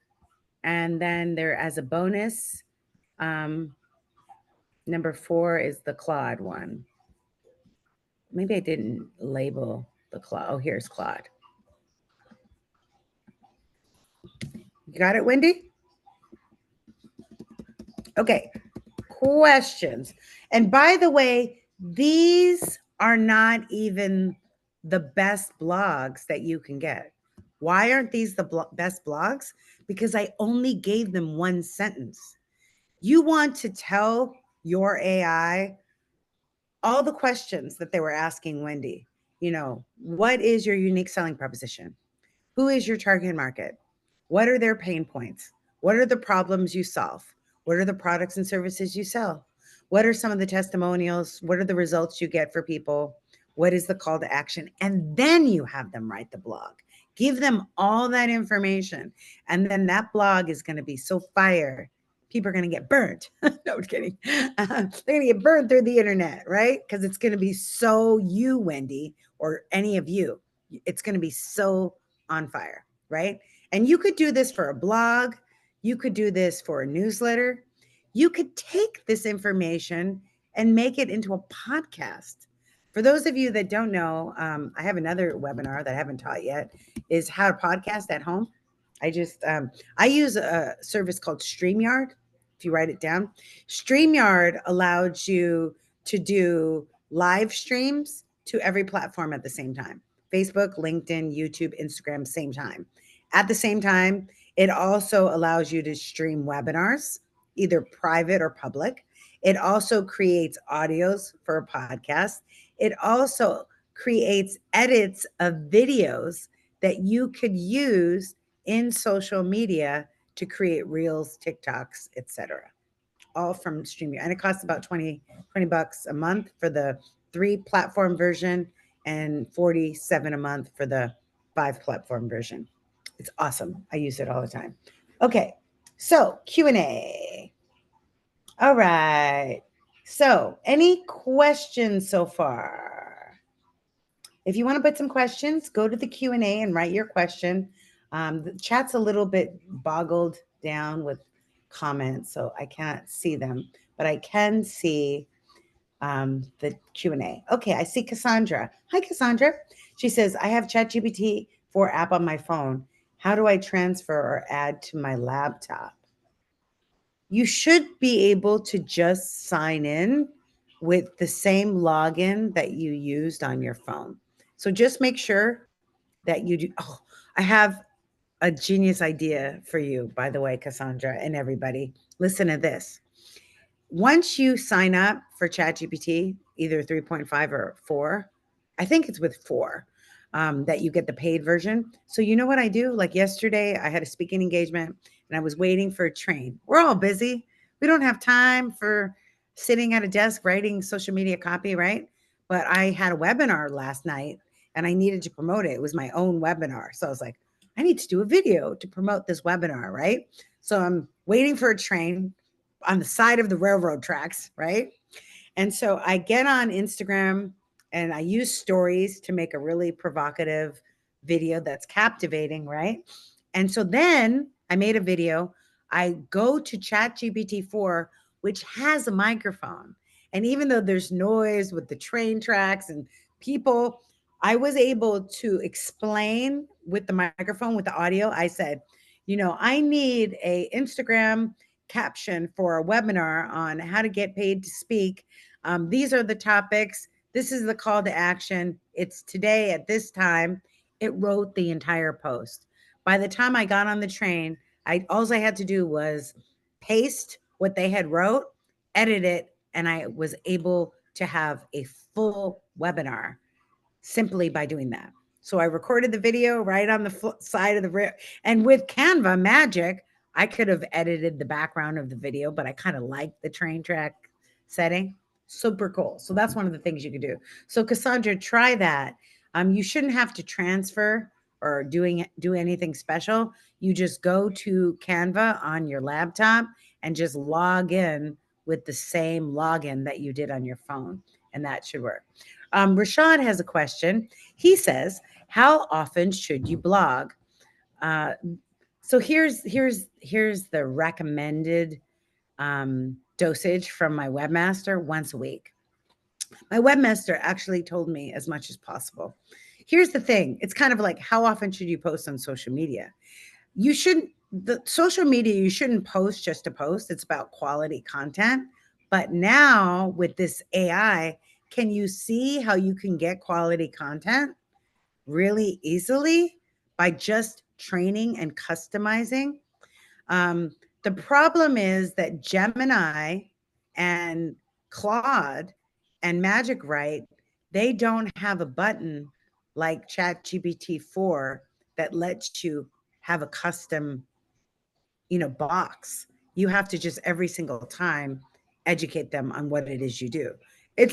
Speaker 1: And then there, as a bonus, number 4 is the Claude one. Maybe I didn't label the Claude. Oh, here's Claude. You got it, Wendy? Okay. Questions. And by the way, these are not even the best blogs that you can get. Why aren't these the best blogs? Because I only gave them one sentence. You want to tell your AI all the questions that they were asking Wendy. You know, what is your unique selling proposition? Who is your target market? What are their pain points? What are the problems you solve? What are the products and services you sell? What are some of the testimonials? What are the results you get for people? What is the call to action? And then you have them write the blog. Give them all that information. And then that blog is going to be so fire. People are going to get burnt. No, I'm kidding. They're going to get burned through the internet, right? Because it's going to be so you, Wendy, or any of you. It's going to be so on fire, right? And you could do this for a blog. You could do this for a newsletter. You could take this information and make it into a podcast. For those of you that don't know, I have another webinar that I haven't taught yet, is how to podcast at home. I use a service called StreamYard. If you write it down, StreamYard allows you to do live streams to every platform at the same time. Facebook, LinkedIn, YouTube, Instagram, same time. At the same time, it also allows you to stream webinars, either private or public. It also creates audios for a podcast. It also creates edits of videos that you could use in social media to create reels, TikToks, etc. All from StreamYard. And it costs about 20 bucks a month for the 3 platform version and 47 a month for the 5 platform version. It's awesome. I use it all the time. Okay. So, Q&A. All right. So, any questions so far? If you want to put some questions, go to the Q&A and write your question. The chat's a little bit boggled down with comments, so I can't see them, but I can see the Q&A. Okay, I see Cassandra. Hi, Cassandra. She says, I have ChatGPT 4 app on my phone. How do I transfer or add to my laptop? You should be able to just sign in with the same login that you used on your phone. So just make sure that you do. Oh, I have a genius idea for you, by the way, Cassandra and everybody. Listen to this. Once you sign up for ChatGPT, either 3.5 or 4, I think it's with 4, that you get the paid version. So you know what I do? Like yesterday, I had a speaking engagement and I was waiting for a train. We're all busy. We don't have time for sitting at a desk writing social media copy, right? But I had a webinar last night and I needed to promote it. It was my own webinar. So I was like, I need to do a video to promote this webinar, right? So I'm waiting for a train on the side of the railroad tracks, right? And so I get on Instagram and I use stories to make a really provocative video that's captivating, right? And so then I made a video. I go to ChatGPT 4, which has a microphone. And even though there's noise with the train tracks and people, I was able to explain with the microphone, with the audio. I said, you know, I need a Instagram caption for a webinar on how to get paid to speak. These are the topics. This is the call to action. It's today at this time. it wrote the entire post. By the time I got on the train, all I had to do was paste what they had wrote, edit it, and I was able to have a full webinar simply by doing that. So I recorded the video right on the side of the, and with Canva Magic, I could have edited the background of the video, but I kind of like the train track setting. Super cool. So that's one of the things you can do. So Cassandra, try that. You shouldn't have to transfer or do anything special. You just go to Canva on your laptop and just log in with the same login that you did on your phone, and that should work. Rashad has a question. He says, "How often should you blog?" Uh, so here's the recommended dosage from my webmaster: once a week. My webmaster actually told me as much as possible. Here's the thing: it's kind of like, how often should you post on social media? You shouldn't. The social media, you shouldn't post just to post. It's about quality content. But now with this AI, can you see how you can get quality content really easily by just training and customizing? Um, the problem is that Gemini and Claude and Magic Write, they don't have a button like ChatGPT 4 that lets you have a custom, box. You have to just every single time educate them on what it is you do.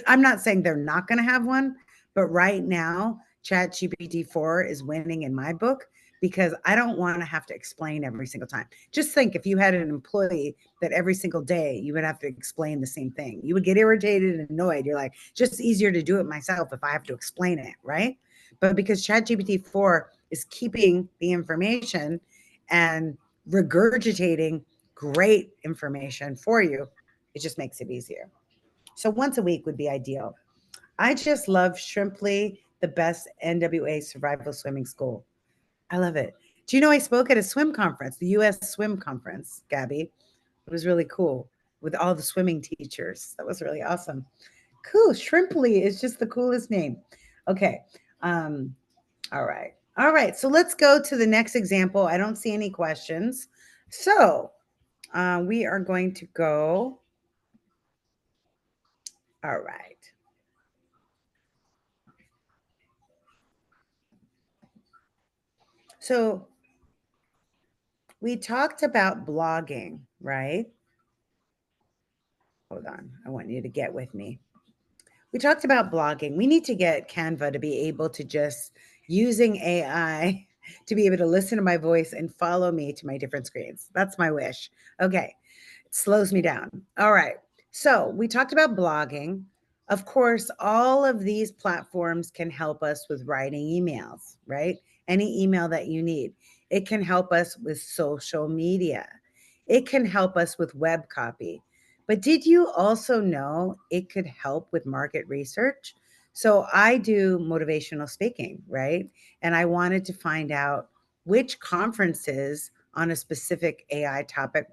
Speaker 1: I'm not saying they're not going to have one, but right now, ChatGPT 4 is winning in my book because I don't want to have to explain every single time. Just think if you had an employee that every single day you would have to explain the same thing. You would get irritated and annoyed. You're like, just easier to do it myself if I have to explain it, right? But because ChatGPT 4 is keeping the information and regurgitating great information for you, it just makes it easier. So once a week would be ideal. I just love Shrimply, the best NWA survival swimming school. I love it. Do you know I spoke at a swim conference, the US Swim Conference, Gabby? It was really cool with all the swimming teachers. That was really awesome. Cool. Shrimply is just the coolest name. Okay. All right. All right. So let's go to the next example. I don't see any questions. So we are going to go. All right. So we talked about blogging, right? Hold on. I want you to get with me. We talked about blogging. We need to get Canva to be able to just using AI to be able to listen to my voice and follow me to my different screens. That's my wish. Okay. It slows me down. All right. So we talked about blogging. Of course, all of these platforms can help us with writing emails, right? Any email that you need. It can help us with social media. It can help us with web copy. But did you also know it could help with market research? So I do motivational speaking, right? And I wanted to find out which conferences on a specific AI topic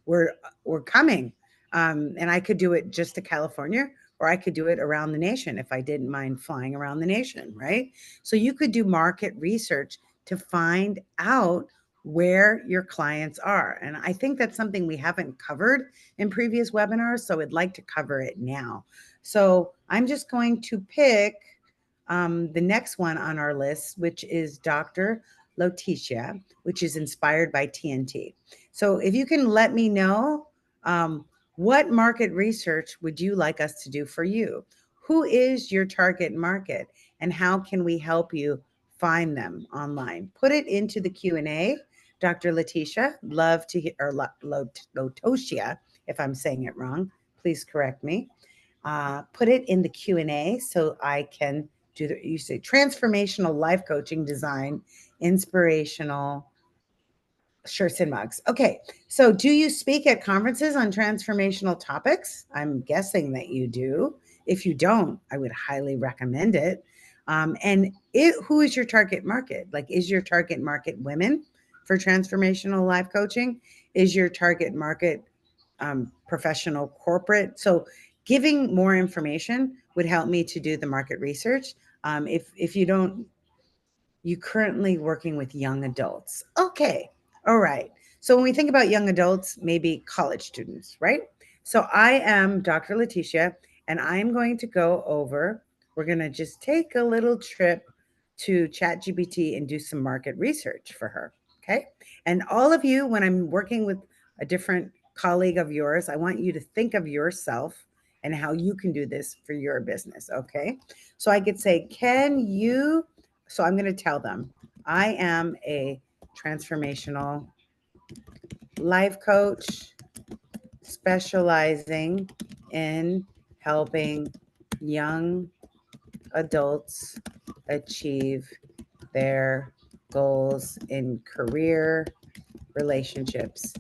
Speaker 1: were coming. And I could do it just to California, or I could do it around the nation if I didn't mind flying around the nation, right? So you could do market research to find out where your clients are. And I think that's something we haven't covered in previous webinars, so I'd like to cover it now. So I'm just going to pick the next one on our list, which is Dr. Letitia, which is inspired by TNT. So if you can let me know, what market research would you like us to do for you? Who is your target market, and how can we help you find them online? Put it into the Q&A. Dr. Letitia, love to hear, or Lotoshia, if I'm saying it wrong, please correct me. Put it in the Q&A so I can do the, you say transformational life coaching design, inspirational shirts and mugs. Okay, so do you speak at conferences on transformational topics? I'm guessing that you do. If you don't, I would highly recommend it. Who is your target market? Like, is your target market women for transformational life coaching? Is your target market professional corporate? So giving more information would help me to do the market research. If you don't you currently working with young adults. Okay. All right. So when we think about young adults, maybe college students, right? So I am Dr. Letitia, and I'm going to go over, we're going to just take a little trip to ChatGPT and do some market research for her. Okay. And all of you, when I'm working with a different colleague of yours, I want you to think of yourself and how you can do this for your business. Okay. So I could say, can you so I'm going to tell them I am a transformational life coach specializing in helping young adults achieve their goals in career, relationships,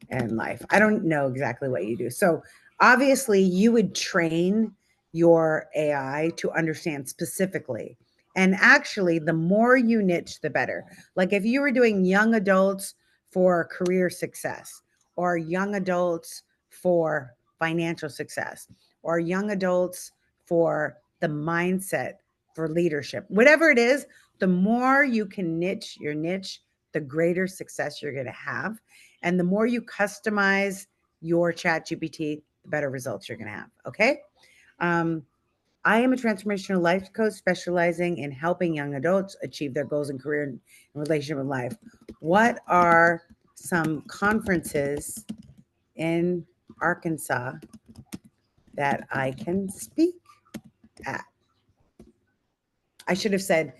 Speaker 1: and life. I don't know exactly what you do. So obviously, you would train your AI to understand specifically. And actually, the more you niche, the better. Like if you were doing young adults for career success, or young adults for financial success, or young adults for the mindset for leadership, whatever it is, the more you can niche your niche, the greater success you're going to have. And the more you customize your chat GPT, the better results you're going to have. Okay. Um, I am a transformational life coach specializing in helping young adults achieve their goals in career and relationship with life. What are some conferences in Arkansas that I can speak at? I should have said,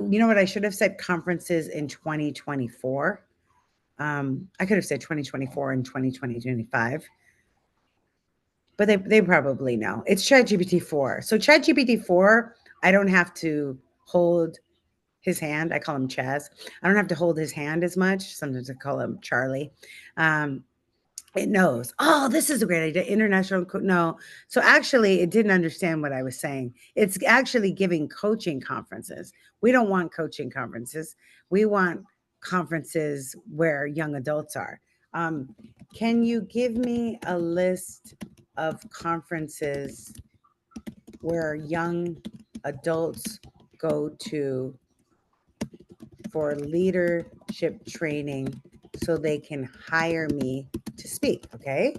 Speaker 1: you know what? I should have said conferences in 2024. I could have said 2024 and 2025. But they probably know. It's ChatGPT 4. So ChatGPT 4, I don't have to hold his hand. I call him Chaz. I don't have to hold his hand as much. Sometimes I call him Charlie. Um, it knows. Oh, this is a great idea. International. No. So actually, it didn't understand what I was saying. It's actually giving coaching conferences. We don't want coaching conferences. We want conferences where young adults are. Um, can you give me a list of conferences where young adults go to for leadership training so they can hire me to speak? Okay.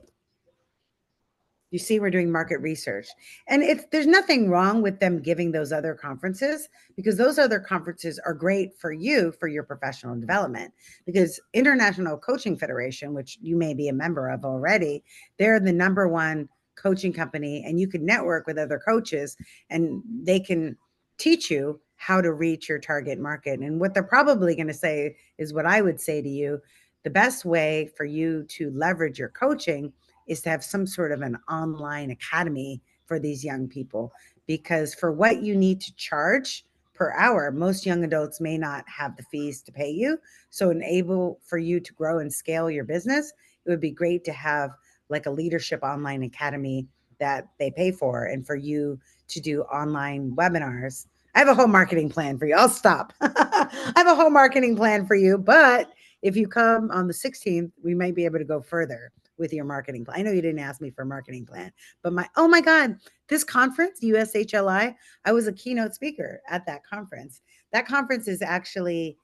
Speaker 1: You see, we're doing market research. And there's nothing wrong with them giving those other conferences, because those other conferences are great for you for your professional development. Because International Coaching Federation, which you may be a member of already, they're the number one coaching company, and you can network with other coaches and they can teach you how to reach your target market. And what they're probably going to say is what I would say to you: the best way for you to leverage your coaching is to have some sort of an online academy for these young people, because for what you need to charge per hour, most young adults may not have the fees to pay you. So enable for you to grow and scale your business, it would be great to have like a leadership online academy that they pay for, and for you to do online webinars. I have a whole marketing plan for you. I'll stop. I have a whole marketing plan for you, but if you come on the 16th, we might be able to go further with your marketing plan. I know you didn't ask me for a marketing plan, but oh my God, this conference, USHLI, I was a keynote speaker at that conference. That conference is actually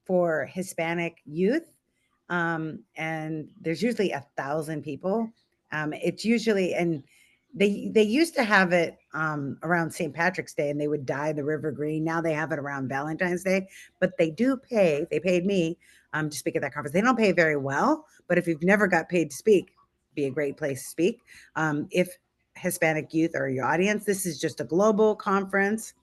Speaker 1: for Hispanic youth. And there's usually 1,000 people. It's usually, and they used to have it around St. Patrick's Day, and they would dye the river green. Now they have it around Valentine's Day, but they paid me to speak at that conference. They don't pay very well, but if you've never got paid to speak, be a great place to speak. If Hispanic youth are your audience, this is just a global conference.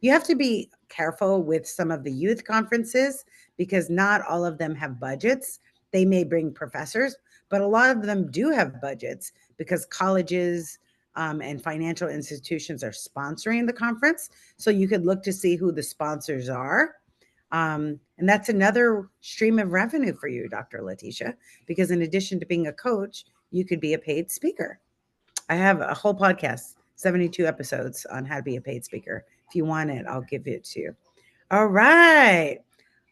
Speaker 1: You have to be careful with some of the youth conferences because not all of them have budgets. They may bring professors, but a lot of them do have budgets because colleges and financial institutions are sponsoring the conference. So you could look to see who the sponsors are. And that's another stream of revenue for you, Dr. Letitia, because in addition to being a coach, you could be a paid speaker. I have a whole podcast, 72 episodes on how to be a paid speaker. If you want it, I'll give it to you. All right.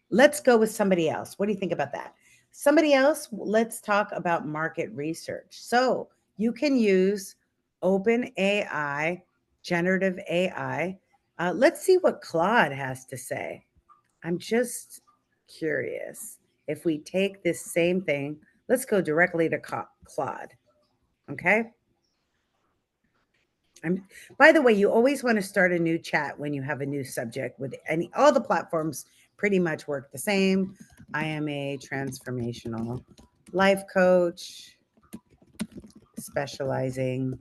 Speaker 1: Let's go with somebody else. What do you think about that? Somebody else, let's talk about market research. So you can use open AI, generative AI, Let's see what Claude has to say. I'm just curious. If we take this same thing, let's go directly to Claude. Okay. By the way, you always want to start a new chat when you have a new subject with all the platforms pretty much work the same. I am a transformational life coach specializing.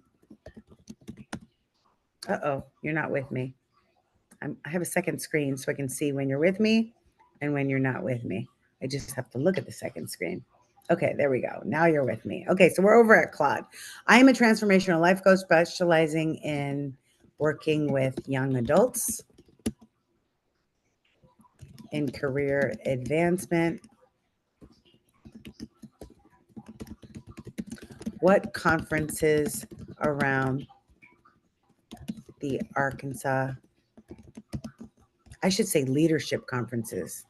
Speaker 1: Uh-oh, you're not with me. I have a second screen so I can see when you're with me and when you're not with me. I just have to look at the second screen. Okay, there we go. Now you're with me. Okay, so we're over at Claude. I am a transformational life coach specializing in working with young adults in career advancement. What conferences around the Arkansas, I should say leadership conferences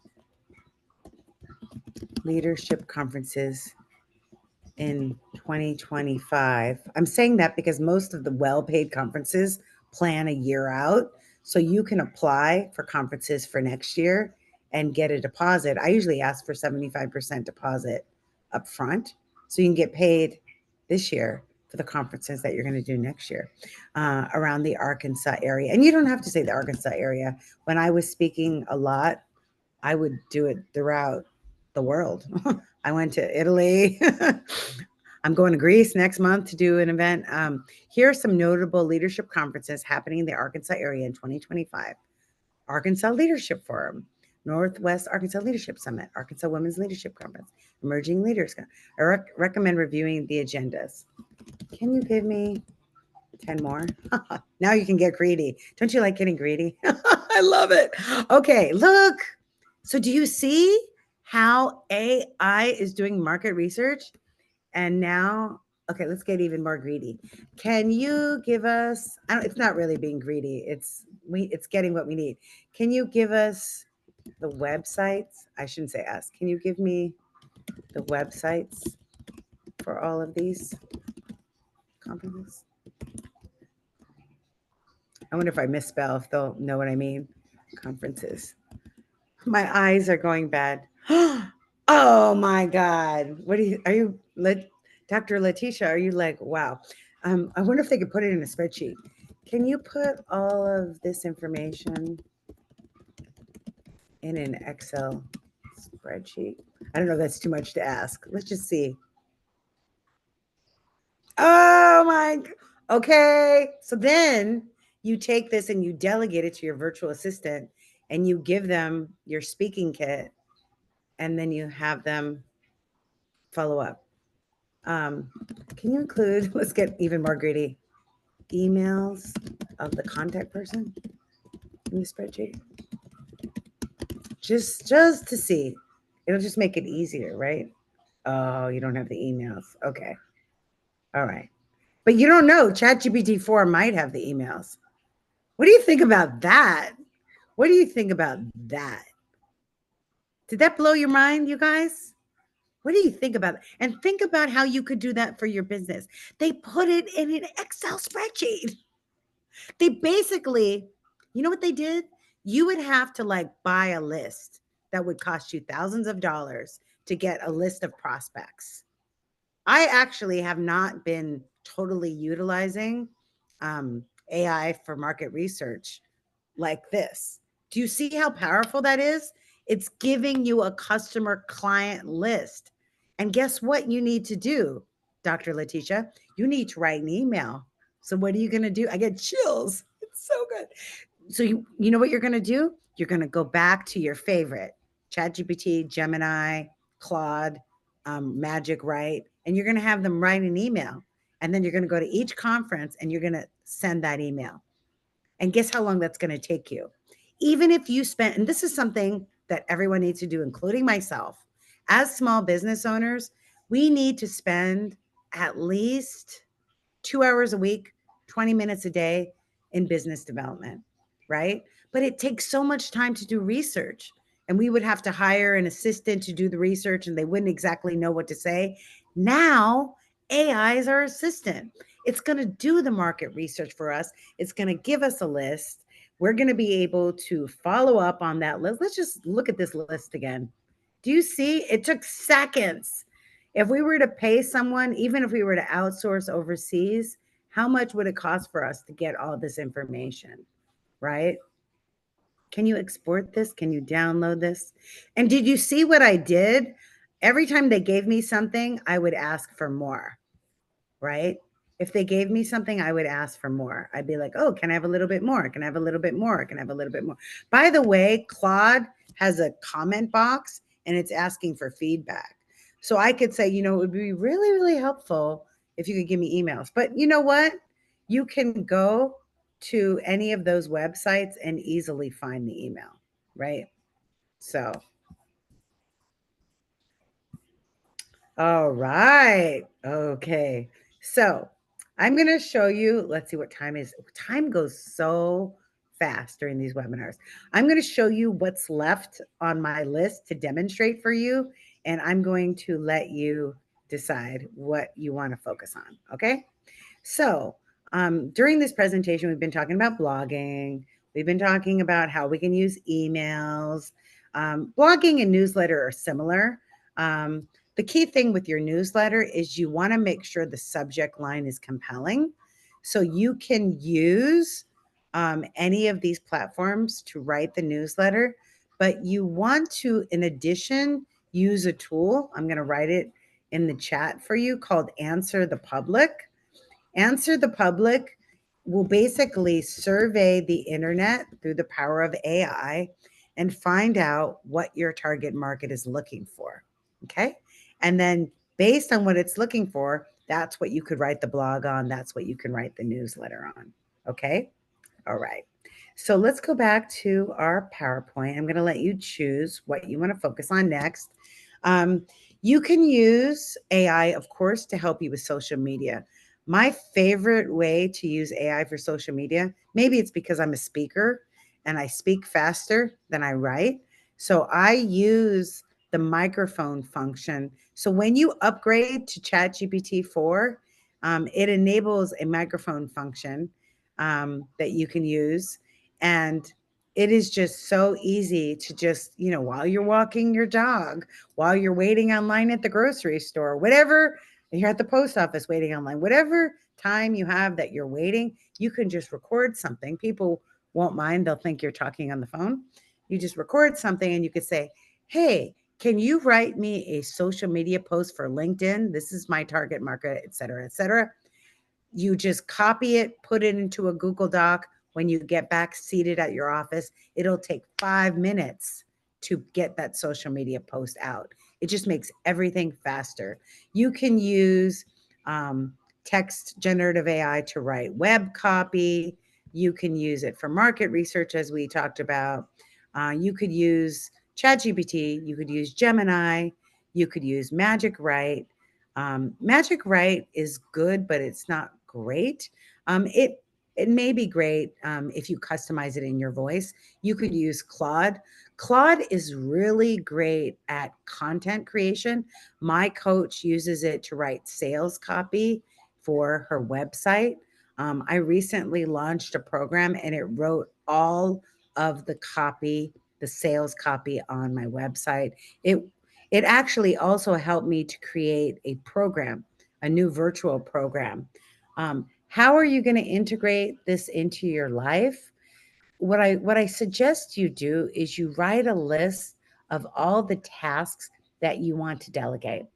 Speaker 1: in 2025. I'm saying that because most of the well-paid conferences plan a year out. So you can apply for conferences for next year and get a deposit. I usually ask for 75% deposit up front. So you can get paid this year for the conferences that you're going to do next year around the Arkansas area. And you don't have to say the Arkansas area. When I was speaking a lot, I would do it throughout the world. I went to Italy. I'm going to Greece next month to do an event. Here are some notable leadership conferences happening in the Arkansas area in 2025. Arkansas Leadership Forum, Northwest Arkansas Leadership Summit, Arkansas Women's Leadership Conference, Emerging Leaders. I recommend reviewing the agendas. Can you give me 10 more? Now you can get greedy. Don't you like getting greedy? I love it. Okay, look. So do you see how AI is doing market research? And now, okay, let's get even more greedy. Can you give us, it's not really being greedy. It's getting what we need. Can you give us the websites? I shouldn't say us. Can you give me the websites for all of these conferences? I wonder if I misspell, if they'll know what I mean. Conferences. My eyes are going bad. Oh my God. Are you, Dr. Letitia, are you like, wow. I wonder if they could put it in a spreadsheet. Can you put all of this information in an Excel spreadsheet? I don't know if that's too much to ask. Let's just see. Oh my, okay. So then you take this and you delegate it to your virtual assistant and you give them your speaking kit and then you have them follow up. Can you include, let's get even more greedy, emails of the contact person in the spreadsheet? Just to see. It'll just make it easier, right? Oh, you don't have the emails. Okay. All right. But you don't know. ChatGPT 4 might have the emails. What do you think about that? What do you think about that? Did that blow your mind, you guys? What do you think about it? And think about how you could do that for your business. They put it in an Excel spreadsheet. They basically, you know what they did? You would have to like buy a list that would cost you thousands of dollars to get a list of prospects. I actually have not been totally utilizing AI for market research like this. Do you see how powerful that is? It's giving you a customer client list. And guess what you need to do, Dr. Letitia? You need to write an email. So what are you going to do? I get chills. It's so good. So you know what you're going to do? You're going to go back to your favorite, ChatGPT, Gemini, Claude, Magic Write, and you're going to have them write an email. And then you're going to go to each conference and you're going to send that email. And guess how long that's going to take you? Even if you spend, and this is something that everyone needs to do, including myself, as small business owners, we need to spend at least 2 hours a week, 20 minutes a day in business development, right? But it takes so much time to do research. And we would have to hire an assistant to do the research and they wouldn't exactly know what to say. Now, AI is our assistant. It's going to do the market research for us. It's going to give us a list. we're going to be able to follow up on that list. Let's just look at this list again. Do you see? It took seconds. If we were to pay someone, even if we were to outsource overseas, how much would it cost for us to get all this information, right? Can you export this? Can you download this? And did you see what I did? Every time they gave me something, I would ask for more, right? If they gave me something, I would ask for more. I'd be like, oh, can I have a little bit more? Can I have a little bit more? Can I have a little bit more? By the way, Claude has a comment box and it's asking for feedback. So I could say, it would be really, really helpful if you could give me emails. But you know what? You can go to any of those websites and easily find the email, right? So, all right. Okay. So I'm going to show you, let's see what time is. Time goes so fast during these webinars. I'm going to show you what's left on my list to demonstrate for you. And I'm going to let you decide what you want to focus on. Okay. So during this presentation, we've been talking about blogging. We've been talking about how we can use emails. Blogging and newsletter are similar. The key thing with your newsletter is you want to make sure the subject line is compelling. So you can use any of these platforms to write the newsletter, but you want to, in addition, use a tool. I'm going to write it in the chat for you called Answer the Public. Answer the Public will basically survey the internet through the power of AI and find out what your target market is looking for. Okay. And then based on what it's looking for, that's what you could write the blog on. That's what you can write the newsletter on. Okay. All right. So let's go back to our PowerPoint. I'm going to let you choose what you want to focus on next. You can use AI, of course, to help you with social media. My favorite way to use AI for social media, maybe it's because I'm a speaker and I speak faster than I write. So I use the microphone function. So when you upgrade to ChatGPT 4, it enables a microphone function that you can use. And it is just so easy to just, while you're walking your dog, while you're waiting online at the grocery store, whatever, you're at the post office waiting online, whatever time you have that you're waiting, you can just record something. People won't mind. They'll think you're talking on the phone. You just record something and you could say, hey, can you write me a social media post for LinkedIn? This is my target market, et cetera, et cetera. You just copy it, put it into a Google Doc. When you get back seated at your office, it'll take 5 minutes to get that social media post out. It just makes everything faster. You can use text generative AI to write web copy. You can use it for market research, as we talked about. You could use ChatGPT. You could use Gemini. You could use Magic Write. Magic Write is good, but it's not great. It may be great if you customize it in your voice. You could use Claude. Claude is really great at content creation. My coach uses it to write sales copy for her website. I recently launched a program and it wrote all of the copy, the sales copy on my website. It actually also helped me to create a program, a new virtual program. How are you going to integrate this into your life? What I suggest you do is you write a list of all the tasks that you want to delegate,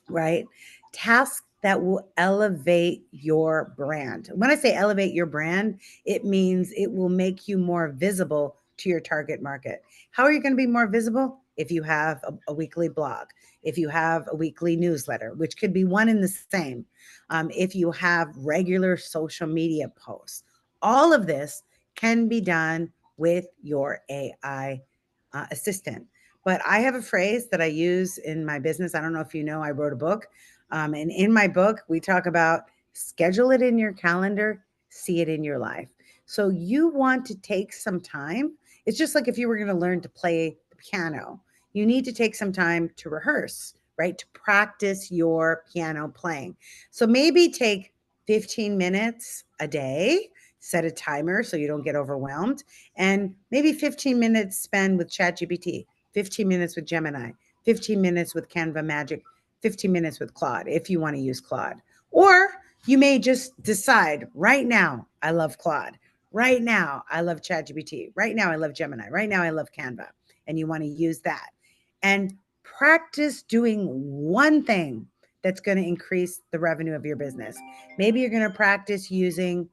Speaker 1: right? Tasks that will elevate your brand. When I say elevate your brand, it means it will make you more visible to your target market. How are you going to be more visible? If you have a weekly blog, if you have a weekly newsletter, which could be one and the same, if you have regular social media posts, all of this can be done with your AI assistant. But I have a phrase that I use in my business. I don't know if you know, I wrote a book. And in my book, we talk about schedule it in your calendar, see it in your life. So you want to take some time. It's just like if you were going to learn to play the piano, you need to take some time to rehearse, right? To practice your piano playing. So maybe take 15 minutes a day set a timer so you don't get overwhelmed, and maybe 15 minutes spend with ChatGPT, 15 minutes with Gemini, 15 minutes with Canva Magic, 15 minutes with Claude if you want to use Claude. Or you may just decide right now, I love Claude. Right now, I love ChatGPT. Right now, I love Gemini. Right now, I love Canva. And you want to use that. And practice doing one thing that's going to increase the revenue of your business. Maybe you're going to practice using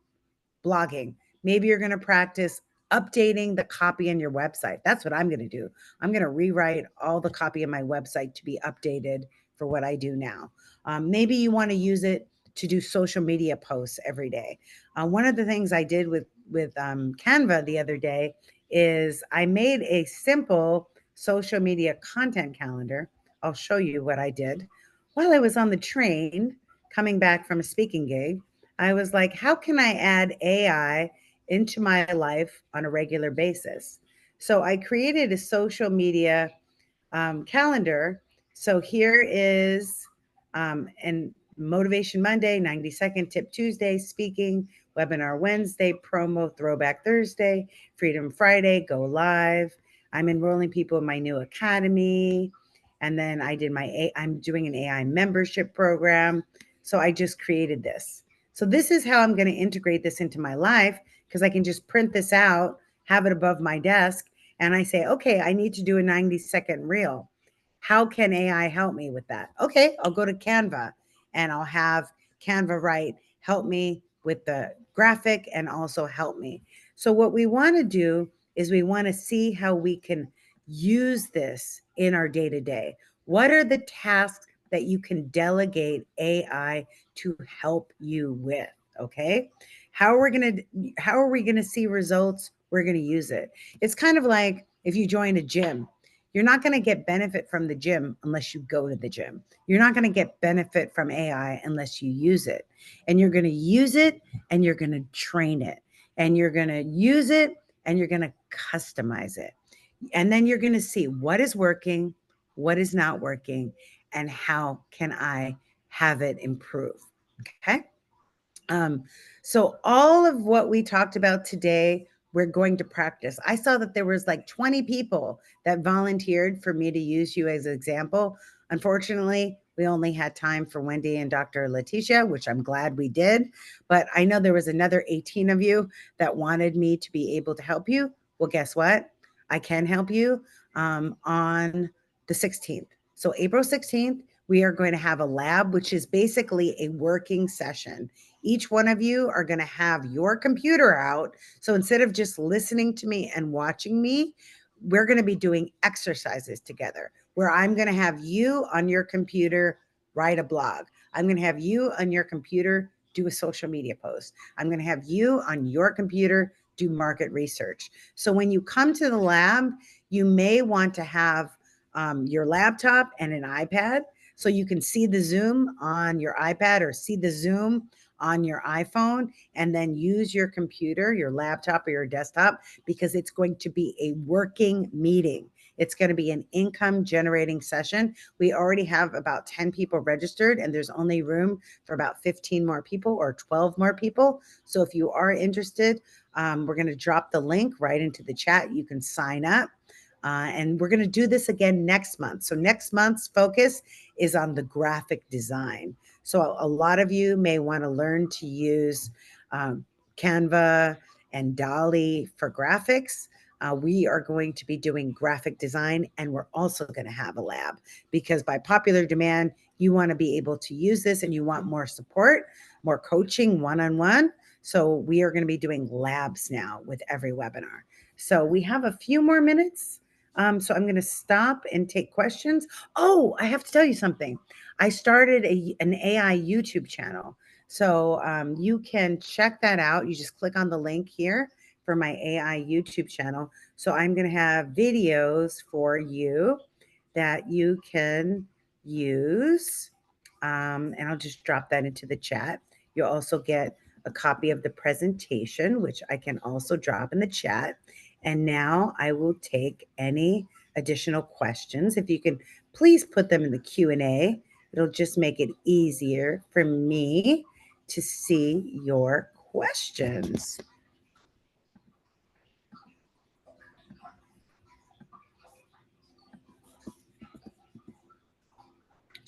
Speaker 1: blogging. Maybe you're going to practice updating the copy on your website. That's what I'm going to do. I'm going to rewrite all the copy of my website to be updated for what I do now. Maybe you want to use it to do social media posts every day. One of the things I did with Canva the other day is I made a simple social media content calendar. I'll show you what I did. While I was on the train coming back from a speaking gig, I was like, how can I add AI into my life on a regular basis? So I created a social media calendar. So here is and Motivation Monday, 90-second tip Tuesday, speaking, webinar Wednesday, promo throwback Thursday, Freedom Friday, go live. I'm enrolling people in my new academy. And then I'm doing an AI membership program. So I just created this. So this is how I'm going to integrate this into my life, because I can just print this out, have it above my desk, and I say, okay, I need to do a 90-second reel. How can AI help me with that? Okay, I'll go to Canva and I'll have Canva help me with the graphic and also help me. So what we want to do is we want to see how we can use this in our day-to-day. What are the tasks that you can delegate AI to help you with? Okay. How are we going to see results? We're going to use it. It's kind of like if you join a gym, you're not going to get benefit from the gym unless you go to the gym. You're not going to get benefit from AI unless you use it. And you're going to use it and you're going to train it. And you're going to use it and you're going to customize it. And then you're going to see what is working, what is not working, and how can I have it improve. Okay. So all of what we talked about today, we're going to practice. I saw that there was like 20 people that volunteered for me to use you as an example. Unfortunately, we only had time for Wendy and Dr. Letitia, which I'm glad we did. But I know there was another 18 of you that wanted me to be able to help you. Well, guess what? I can help you on the 16th. So April 16th, we are going to have a lab, which is basically a working session. Each one of you are going to have your computer out. So instead of just listening to me and watching me, we're going to be doing exercises together where I'm going to have you on your computer write a blog. I'm going to have you on your computer do a social media post. I'm going to have you on your computer do market research. So when you come to the lab, you may want to have your laptop and an iPad so you can see the Zoom on your iPad or see the Zoom on your iPhone, and then use your computer, your laptop, or your desktop, because it's going to be a working meeting. It's going to be an income generating session. We already have about 10 people registered, and there's only room for about 15 more people or 12 more people. So if you are interested, we're going to drop the link right into the chat. You can sign up. And we're going to do this again next month. So next month's focus is on the graphic design. So a lot of you may want to learn to use Canva and Dolly for graphics. We are going to be doing graphic design, and we're also going to have a lab because by popular demand, you want to be able to use this and you want more support, more coaching one-on-one. So we are going to be doing labs now with every webinar. So we have a few more minutes. So I'm going to stop and take questions. Oh, I have to tell you something. I started an AI YouTube channel. So you can check that out. You just click on the link here for my AI YouTube channel. So I'm going to have videos for you that you can use. And I'll just drop that into the chat. You'll also get a copy of the presentation, which I can also drop in the chat. And now I will take any additional questions. If you can please put them in the Q&A, it'll just make it easier for me to see your questions.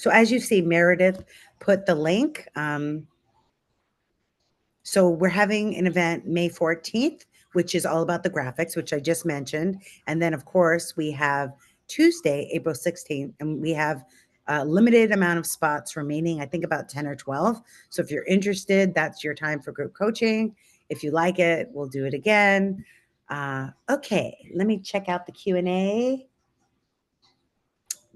Speaker 1: So as you see, Meredith put the link. So we're having an event May 14th, which is all about the graphics, which I just mentioned. And then, of course, we have Tuesday, April 16th, and we have a limited amount of spots remaining, I think about 10 or 12. So if you're interested, that's your time for group coaching. If you like it, we'll do it again. Okay, let me check out the Q&A.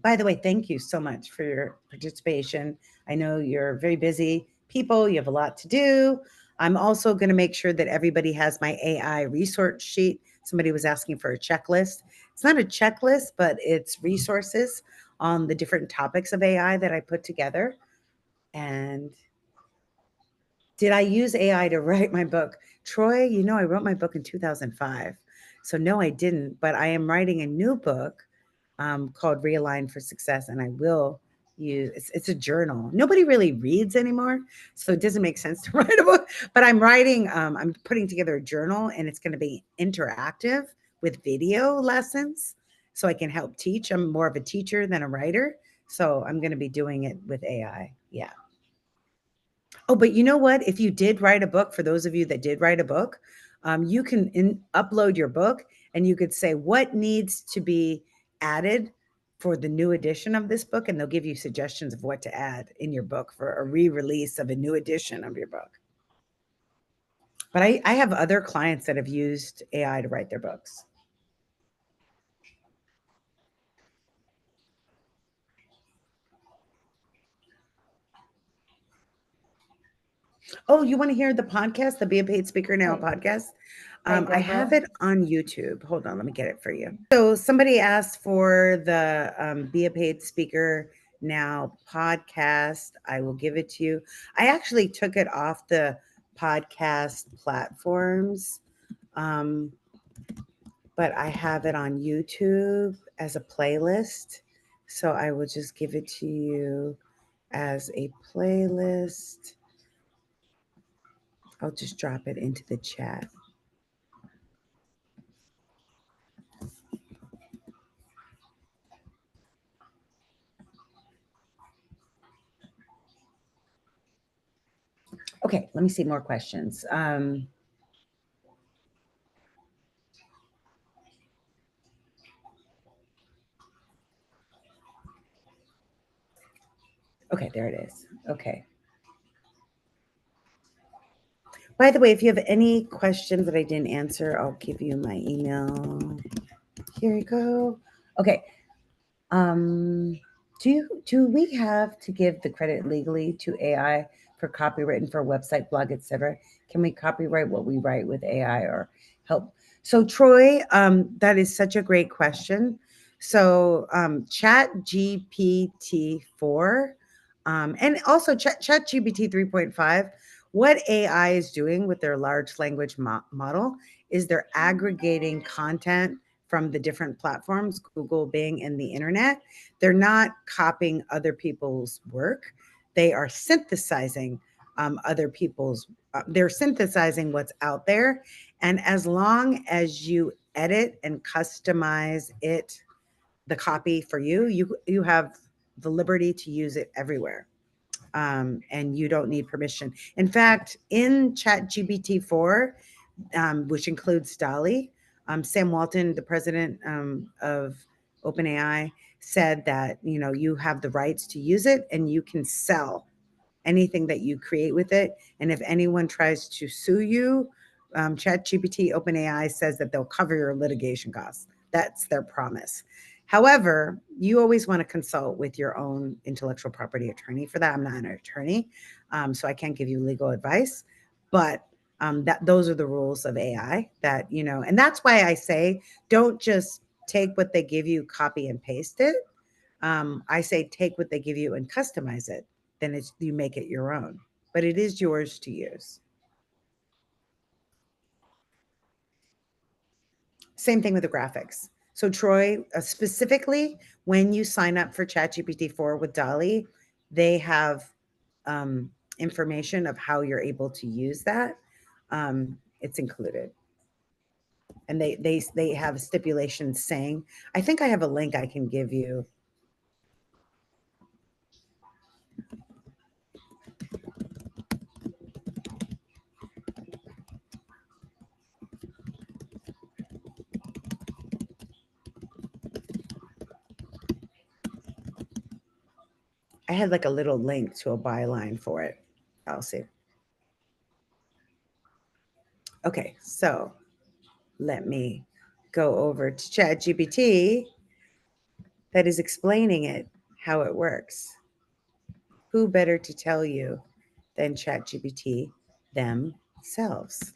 Speaker 1: By the way, thank you so much for your participation. I know you're very busy people. You have a lot to do. I'm also going to make sure that everybody has my AI resource sheet. Somebody was asking for a checklist. It's not a checklist, but it's resources on the different topics of AI that I put together. And did I use AI to write my book? Troy, you know, I wrote my book in 2005. So no, I didn't, but I am writing a new book called Realign for Success, and I will use it's a journal. Nobody really reads anymore, so it doesn't make sense to write a book. But I'm writing, I'm putting together a journal, and it's going to be interactive with video lessons, so I can help teach. I'm more of a teacher than a writer, so I'm going to be doing it with AI. Yeah. Oh, but you know what? If you did write a book, for those of you that did write a book, you can upload your book and you could say what needs to be added for the new edition of this book, and they'll give you suggestions of what to add in your book for a re-release of a new edition of your book. But I have other clients that have used AI to write their books. Oh, you want to hear the podcast, the Be a Paid Speaker Now
Speaker 2: Hey,
Speaker 1: podcast?
Speaker 2: hey,
Speaker 1: I have
Speaker 2: Deborah.
Speaker 1: it on YouTube. Hold on, let me get it for you. So somebody asked for the Be a Paid Speaker Now podcast. I will give it to you. I actually took it off the podcast platforms, um, but I have it on YouTube as a playlist. So I will just give it to you as a playlist. I'll just drop it into the chat. Okay, let me see more questions. Okay, there it is. Okay. By the way, if you have any questions that I didn't answer, I'll give you my email. Here you go. Okay. Do we have to give the credit legally to AI for copywritten for website, blog, etc.? Can we copyright what we write with AI or help? So Troy, that is such a great question. So Chat GPT-4 and also Chat GPT 3.5, what AI is doing with their large language model is they're aggregating content from the different platforms, Google, Bing, and the internet. They're not copying other people's work. They are synthesizing other people's, they're synthesizing what's out there. And as long as you edit and customize it, the copy for you, you have the liberty to use it everywhere. And you don't need permission. In fact, in ChatGPT 4, which includes Dolly, Sam Walton, the president of OpenAI, said that you have the rights to use it and you can sell anything that you create with it. And if anyone tries to sue you, ChatGPT OpenAI says that they'll cover your litigation costs. That's their promise. However, you always want to consult with your own intellectual property attorney for that. I'm not an attorney, so I can't give you legal advice, but that those are the rules of AI that, and that's why I say don't just take what they give you, copy and paste it. I say take what they give you and customize it. Then you make it your own, but it is yours to use. Same thing with the graphics. So Troy, specifically when you sign up for ChatGPT 4 with Dolly, they have information of how you're able to use that. It's included. And they have stipulations saying, I think I have a link I can give you. I had like a little link to a byline for it. I'll see. Okay, so let me go over to ChatGPT that is explaining it, how it works. Who better to tell you than ChatGPT themselves?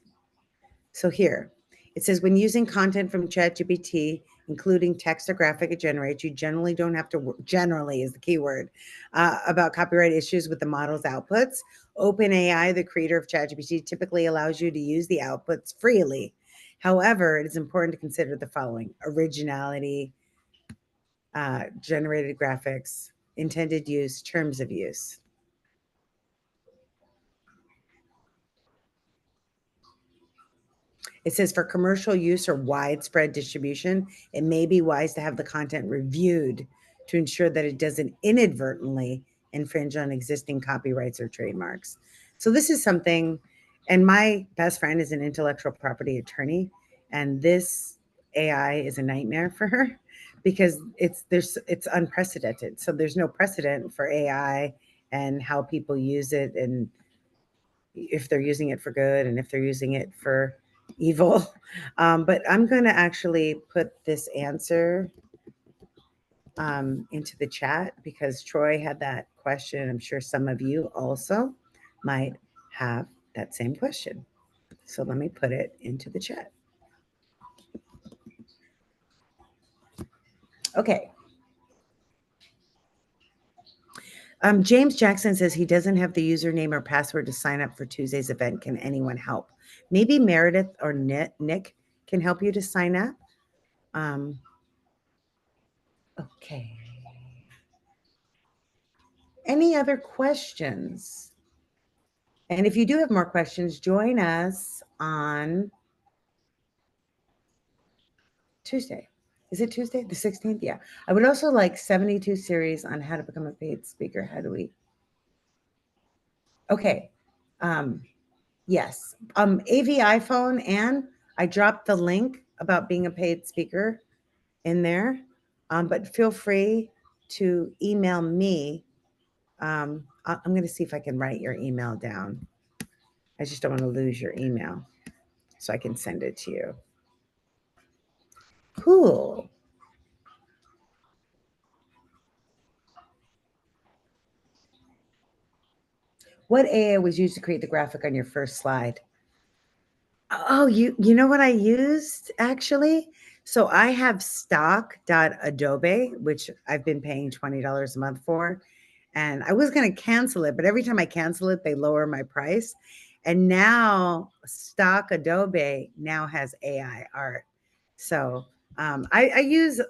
Speaker 1: So here, it says when using content from ChatGPT, including text or graphic it generates, you generally don't have to, generally is the key word, about copyright issues with the model's outputs. OpenAI, the creator of ChatGPT, typically allows you to use the outputs freely. However, it is important to consider the following: originality, generated graphics, intended use, terms of use. It says for commercial use or widespread distribution, it may be wise to have the content reviewed to ensure that it doesn't inadvertently infringe on existing copyrights or trademarks. So this is something, and my best friend is an intellectual property attorney, and this AI is a nightmare for her because it's unprecedented. So there's no precedent for AI and how people use it, and if they're using it for good and if they're using it for evil. But I'm going to actually put this answer into the chat because Troy had that question. I'm sure some of you also might have that same question. So let me put it into the chat. Okay. James Jackson says he doesn't have the username or password to sign up for Tuesday's event. Can anyone help? Maybe Meredith or Nick can help you to sign up. Okay. Any other questions? And if you do have more questions, join us on Tuesday. Is it Tuesday? The 16th? Yeah. I would also like 72 series on how to become a paid speaker. How do we? Okay. Yes. AV iPhone, and I dropped the link about being a paid speaker in there. But feel free to email me. I'm going to see if I can write your email down. I just don't want to lose your email, so I can send it to you. Cool. What AI was used to create the graphic on your first slide? Oh, you know what I used actually? So I have stock.adobe, which I've been paying $20 a month for. And I was going to cancel it, but every time I cancel it, they lower my price. And now stock Adobe now has AI art. So I use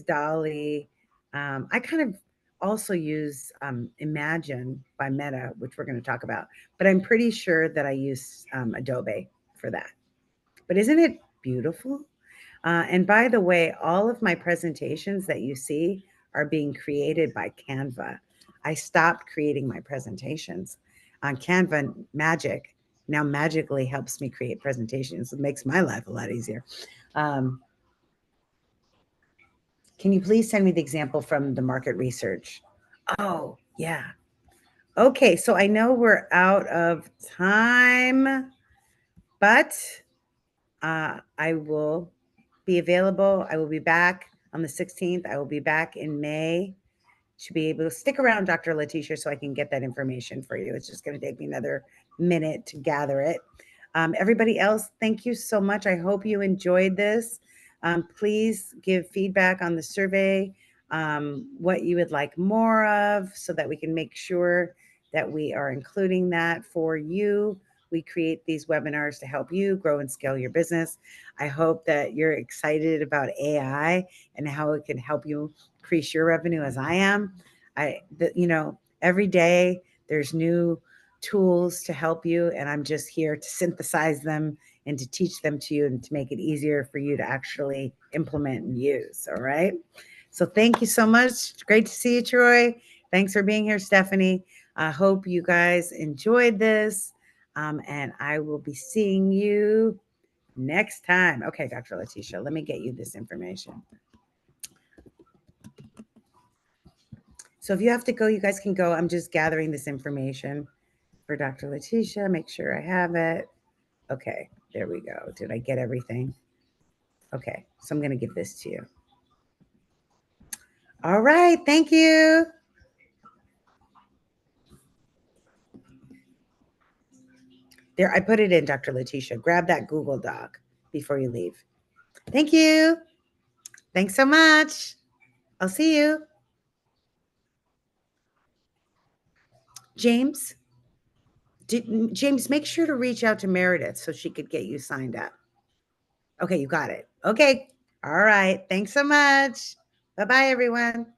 Speaker 1: Dolly. I kind of also use Imagine by Meta, which we're going to talk about. But I'm pretty sure that I use Adobe for that. But isn't it beautiful? And by the way, all of my presentations that you see are being created by Canva. I stopped creating my presentations on Canva. Magic now magically helps me create presentations. It makes my life a lot easier. Can you please send me the example from the market research? Oh, yeah. Okay, so I know we're out of time, but I will be available. I will be back on the 16th. I will be back in May to be able to stick around, Dr. Letitia, so I can get that information for you. It's just going to take me another minute to gather it. Everybody else, thank you so much. I hope you enjoyed this. Please give feedback on the survey, what you would like more of, so that we can make sure that we are including that for you. We create these webinars to help you grow and scale your business. I hope that you're excited about AI and how it can help you increase your revenue as I am. Every day there's new tools to help you, and I'm just here to synthesize them and to teach them to you and to make it easier for you to actually implement and use. All right. So thank you so much. Great to see you, Troy. Thanks for being here, Stephanie. I hope you guys enjoyed this. And I will be seeing you next time. Okay, Dr. Letitia, let me get you this information. So if you have to go, you guys can go. I'm just gathering this information for Dr. Letitia. Make sure I have it. Okay, there we go. Did I get everything? Okay, so I'm going to give this to you. All right, thank you. There, I put it in, Dr. Letitia. Grab that Google Doc before you leave. Thank you. Thanks so much. I'll see you. James, James, make sure to reach out to Meredith so she could get you signed up. Okay, you got it. Okay. All right. Thanks so much. Bye-bye, everyone.